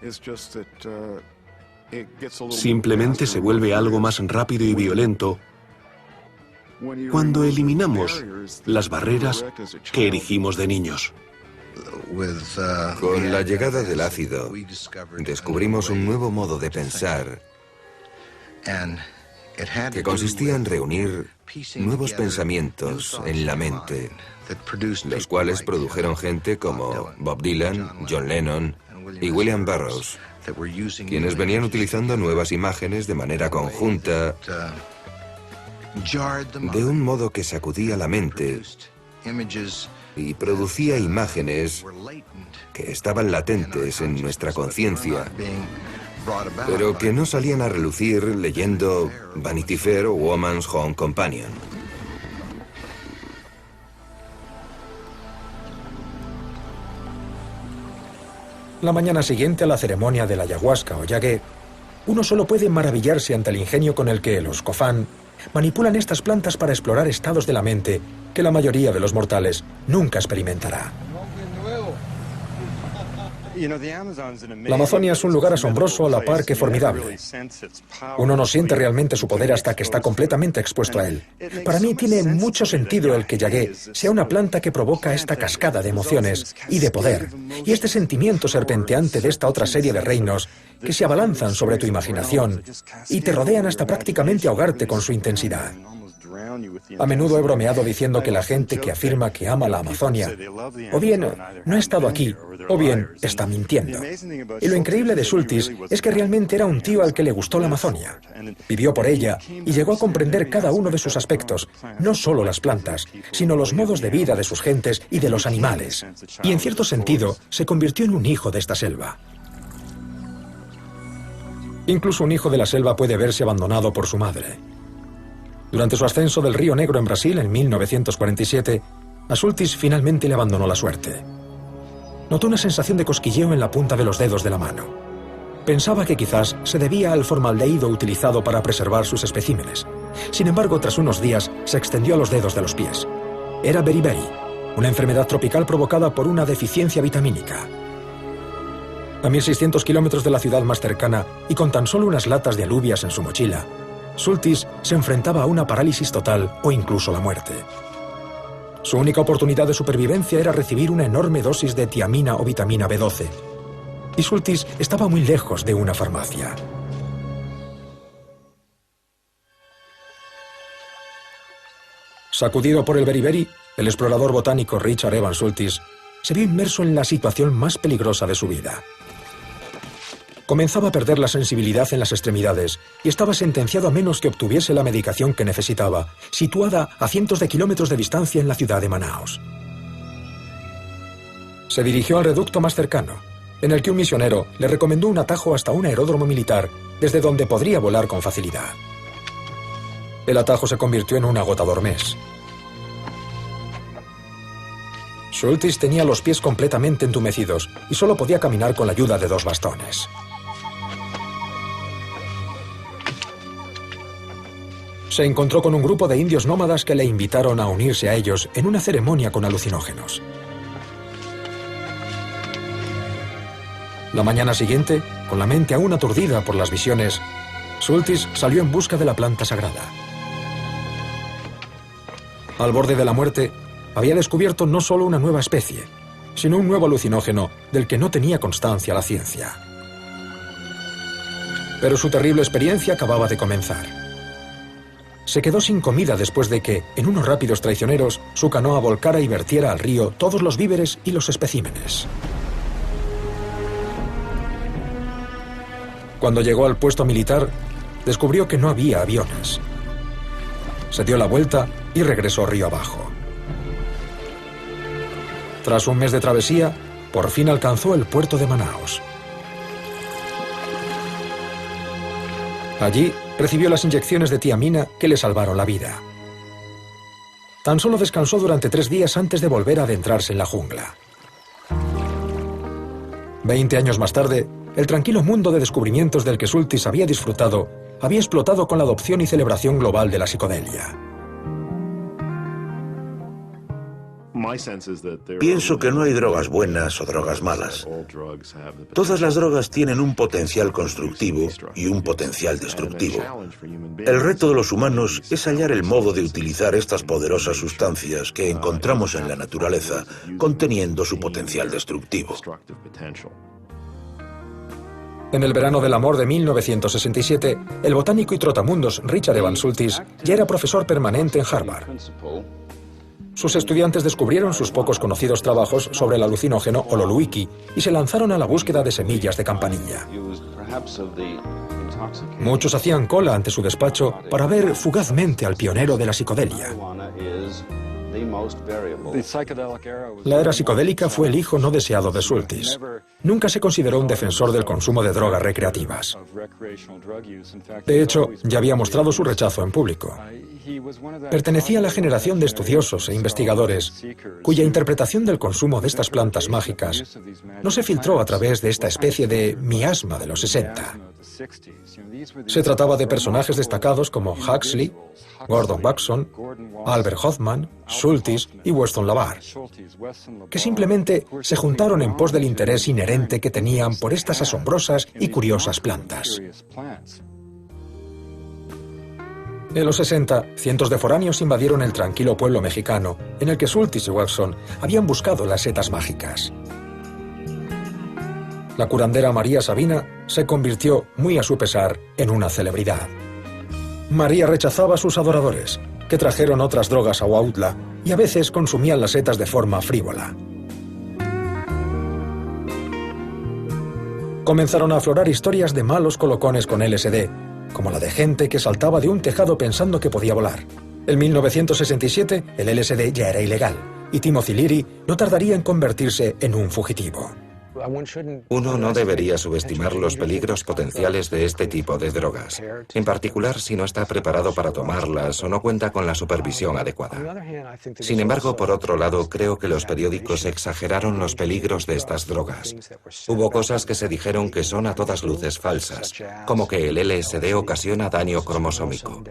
Speaker 3: Simplemente se vuelve algo más rápido y violento cuando eliminamos las barreras que erigimos de niños.
Speaker 16: Con la llegada del ácido, descubrimos un nuevo modo de pensar que consistía en reunir nuevos pensamientos en la mente, los cuales produjeron gente como Bob Dylan, John Lennon y William Burroughs, quienes venían utilizando nuevas imágenes de manera conjunta, de un modo que sacudía la mente y producía imágenes que estaban latentes en nuestra conciencia, pero que no salían a relucir leyendo Vanity Fair o Woman's Home Companion.
Speaker 1: La mañana siguiente a la ceremonia de la ayahuasca o yagué, uno solo puede maravillarse ante el ingenio con el que los Cofán manipulan estas plantas para explorar estados de la mente que la mayoría de los mortales nunca experimentará. La Amazonia es un lugar asombroso a la par que formidable. Uno no siente realmente su poder hasta que está completamente expuesto a él. Para mí tiene mucho sentido el que yagué sea una planta que provoca esta cascada de emociones y de poder, y este sentimiento serpenteante de esta otra serie de reinos que se abalanzan sobre tu imaginación y te rodean hasta prácticamente ahogarte con su intensidad. A menudo he bromeado diciendo que la gente que afirma que ama la Amazonia, o bien no ha estado aquí, o bien está mintiendo. Y lo increíble de Schultes es que realmente era un tío al que le gustó la Amazonia. Vivió por ella y llegó a comprender cada uno de sus aspectos, no solo las plantas, sino los modos de vida de sus gentes y de los animales. Y en cierto sentido, se convirtió en un hijo de esta selva. Incluso un hijo de la selva puede verse abandonado por su madre. Durante su ascenso del Río Negro en Brasil en 1947, a Schultes finalmente le abandonó la suerte. Notó una sensación de cosquilleo en la punta de los dedos de la mano. Pensaba que quizás se debía al formaldehído utilizado para preservar sus especímenes. Sin embargo, tras unos días, se extendió a los dedos de los pies. Era beriberi, una enfermedad tropical provocada por una deficiencia vitamínica. A 1.600 kilómetros de la ciudad más cercana y con tan solo unas latas de alubias en su mochila, Schultes se enfrentaba a una parálisis total o incluso la muerte. Su única oportunidad de supervivencia era recibir una enorme dosis de tiamina o vitamina B12. Y Schultes estaba muy lejos de una farmacia. Sacudido por el beriberi, el explorador botánico Richard Evans Schultes se vio inmerso en la situación más peligrosa de su vida. Comenzaba a perder la sensibilidad en las extremidades y estaba sentenciado a menos que obtuviese la medicación que necesitaba, situada a cientos de kilómetros de distancia en la ciudad de Manaos. Se dirigió al reducto más cercano, en el que un misionero le recomendó un atajo hasta un aeródromo militar, desde donde podría volar con facilidad. El atajo se convirtió en un agotador mes. Schultes tenía los pies completamente entumecidos y solo podía caminar con la ayuda de 2 bastones. Se encontró con un grupo de indios nómadas que le invitaron a unirse a ellos en una ceremonia con alucinógenos. La mañana siguiente, con la mente aún aturdida por las visiones, Schultes salió en busca de la planta sagrada. Al borde de la muerte, había descubierto no solo una nueva especie, sino un nuevo alucinógeno del que no tenía constancia la ciencia. Pero su terrible experiencia acababa de comenzar. Se quedó sin comida después de que, en unos rápidos traicioneros, su canoa volcara y vertiera al río todos los víveres y los especímenes. Cuando llegó al puesto militar, descubrió que no había aviones. Se dio la vuelta y regresó río abajo. Tras un mes de travesía, por fin alcanzó el puerto de Manaos. Allí recibió las inyecciones de tiamina que le salvaron la vida. Tan solo descansó durante 3 días antes de volver a adentrarse en la jungla. 20 años más tarde, el tranquilo mundo de descubrimientos del que Schultes había disfrutado había explotado con la adopción y celebración global de la psicodelia.
Speaker 6: Pienso que no hay drogas buenas o drogas malas. Todas las drogas tienen un potencial constructivo y un potencial destructivo. El reto de los humanos es hallar el modo de utilizar estas poderosas sustancias que encontramos en la naturaleza, conteniendo su potencial destructivo.
Speaker 1: En el verano del amor de 1967, el botánico y trotamundos Richard Evans Schultes ya era profesor permanente en Harvard. Sus estudiantes descubrieron sus pocos conocidos trabajos sobre el alucinógeno Ololuiki y se lanzaron a la búsqueda de semillas de campanilla. Muchos hacían cola ante su despacho para ver fugazmente al pionero de la psicodelia. La era psicodélica fue el hijo no deseado de Schultes. Nunca se consideró un defensor del consumo de drogas recreativas. De hecho, ya había mostrado su rechazo en público. Pertenecía a la generación de estudiosos e investigadores cuya interpretación del consumo de estas plantas mágicas no se filtró a través de esta especie de miasma de los 60. Se trataba de personajes destacados como Huxley, Gordon Watson, Albert Hofmann, Schultes y Weston La Barre, que simplemente se juntaron en pos del interés inherente que tenían por estas asombrosas y curiosas plantas. En los 60, cientos de foráneos invadieron el tranquilo pueblo mexicano en el que Schultes y Watson habían buscado las setas mágicas. La curandera María Sabina se convirtió, muy a su pesar, en una celebridad. María rechazaba a sus adoradores, que trajeron otras drogas a Huautla y a veces consumían las setas de forma frívola. Comenzaron a aflorar historias de malos colocones con LSD, como la de gente que saltaba de un tejado pensando que podía volar. En 1967, el LSD ya era ilegal, y Timothy Leary no tardaría en convertirse en un fugitivo.
Speaker 4: Uno no debería subestimar los peligros potenciales de este tipo de drogas, en particular si no está preparado para tomarlas o no cuenta con la supervisión adecuada. Sin embargo, por otro lado, creo que los periódicos exageraron los peligros de estas drogas. Hubo cosas que se dijeron que son a todas luces falsas, como que el LSD ocasiona daño cromosómico.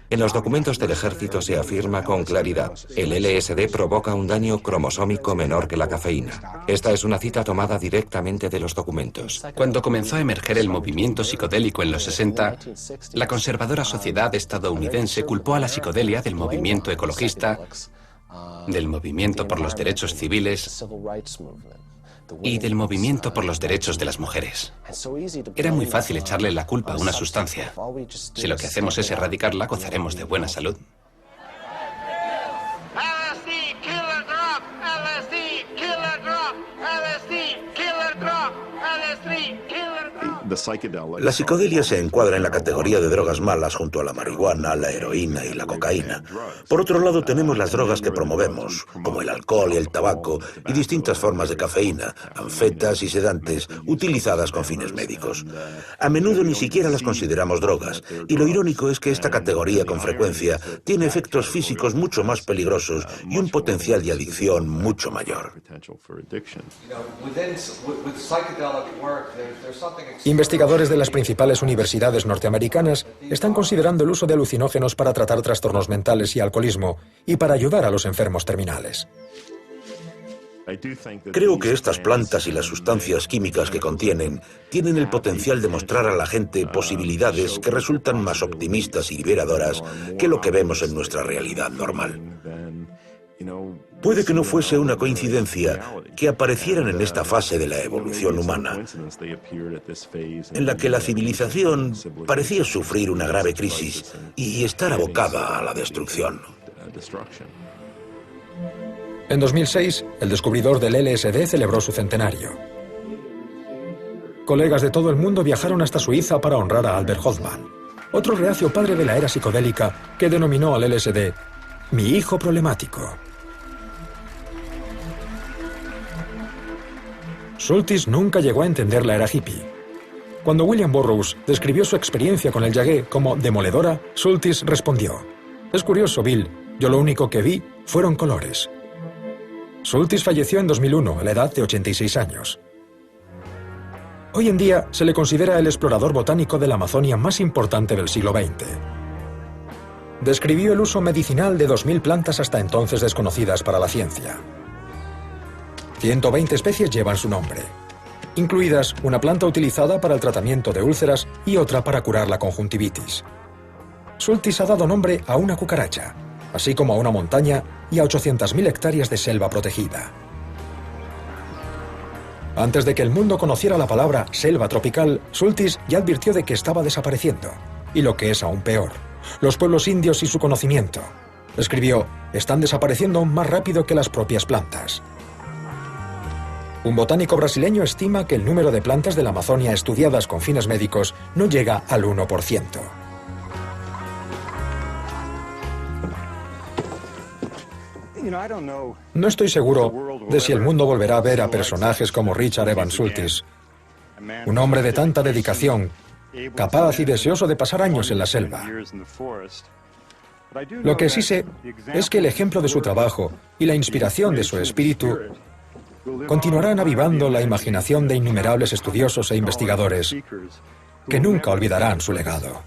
Speaker 4: En los documentos del ejército se afirma con claridad: el LSD provoca un daño cromosómico menor que la cafeína. Esta es una cita tomada directamente de los documentos.
Speaker 2: Cuando comenzó a emerger el movimiento psicodélico en los 60, la conservadora sociedad estadounidense culpó a la psicodelia del movimiento ecologista, del movimiento por los derechos civiles y del movimiento por los derechos de las mujeres. Era muy fácil echarle la culpa a una sustancia. Si lo que hacemos es erradicarla, gozaremos de buena salud.
Speaker 6: La psicodelia se encuadra en la categoría de drogas malas junto a la marihuana, la heroína y la cocaína. Por otro lado, tenemos las drogas que promovemos, como el alcohol y el tabaco, y distintas formas de cafeína, anfetas y sedantes, utilizadas con fines médicos. A menudo ni siquiera las consideramos drogas, y lo irónico es que esta categoría con frecuencia tiene efectos físicos mucho más peligrosos y un potencial de adicción mucho mayor.
Speaker 1: Investigadores de las principales universidades norteamericanas están considerando el uso de alucinógenos para tratar trastornos mentales y alcoholismo y para ayudar a los enfermos terminales.
Speaker 6: Creo que estas plantas y las sustancias químicas que contienen tienen el potencial de mostrar a la gente posibilidades que resultan más optimistas y liberadoras que lo que vemos en nuestra realidad normal. Puede que no fuese una coincidencia que aparecieran en esta fase de la evolución humana, en la que la civilización parecía sufrir una grave crisis y estar abocada a la destrucción.
Speaker 1: En 2006, el descubridor del LSD celebró su centenario. Colegas de todo el mundo viajaron hasta Suiza para honrar a Albert Hofmann, otro reacio padre de la era psicodélica que denominó al LSD "mi hijo problemático". Schultes nunca llegó a entender la era hippie. Cuando William Burroughs describió su experiencia con el yagé como demoledora, Schultes respondió: "Es curioso, Bill, yo lo único que vi fueron colores". Schultes falleció en 2001 a la edad de 86 años. Hoy en día se le considera el explorador botánico de la Amazonia más importante del siglo XX. Describió el uso medicinal de 2000 plantas hasta entonces desconocidas para la ciencia. 120 especies llevan su nombre, incluidas una planta utilizada para el tratamiento de úlceras y otra para curar la conjuntivitis. Schultes ha dado nombre a una cucaracha, así como a una montaña y a 800.000 hectáreas de selva protegida. Antes de que el mundo conociera la palabra selva tropical, Schultes ya advirtió de que estaba desapareciendo, y lo que es aún peor, los pueblos indios y su conocimiento. Escribió: "Están desapareciendo más rápido que las propias plantas". Un botánico brasileño estima que el número de plantas de la Amazonia estudiadas con fines médicos no llega al 1%. No estoy seguro de si el mundo volverá a ver a personajes como Richard Evans Schultes, un hombre de tanta dedicación, capaz y deseoso de pasar años en la selva. Lo que sí sé es que el ejemplo de su trabajo y la inspiración de su espíritu continuarán avivando la imaginación de innumerables estudiosos e investigadores que nunca olvidarán su legado.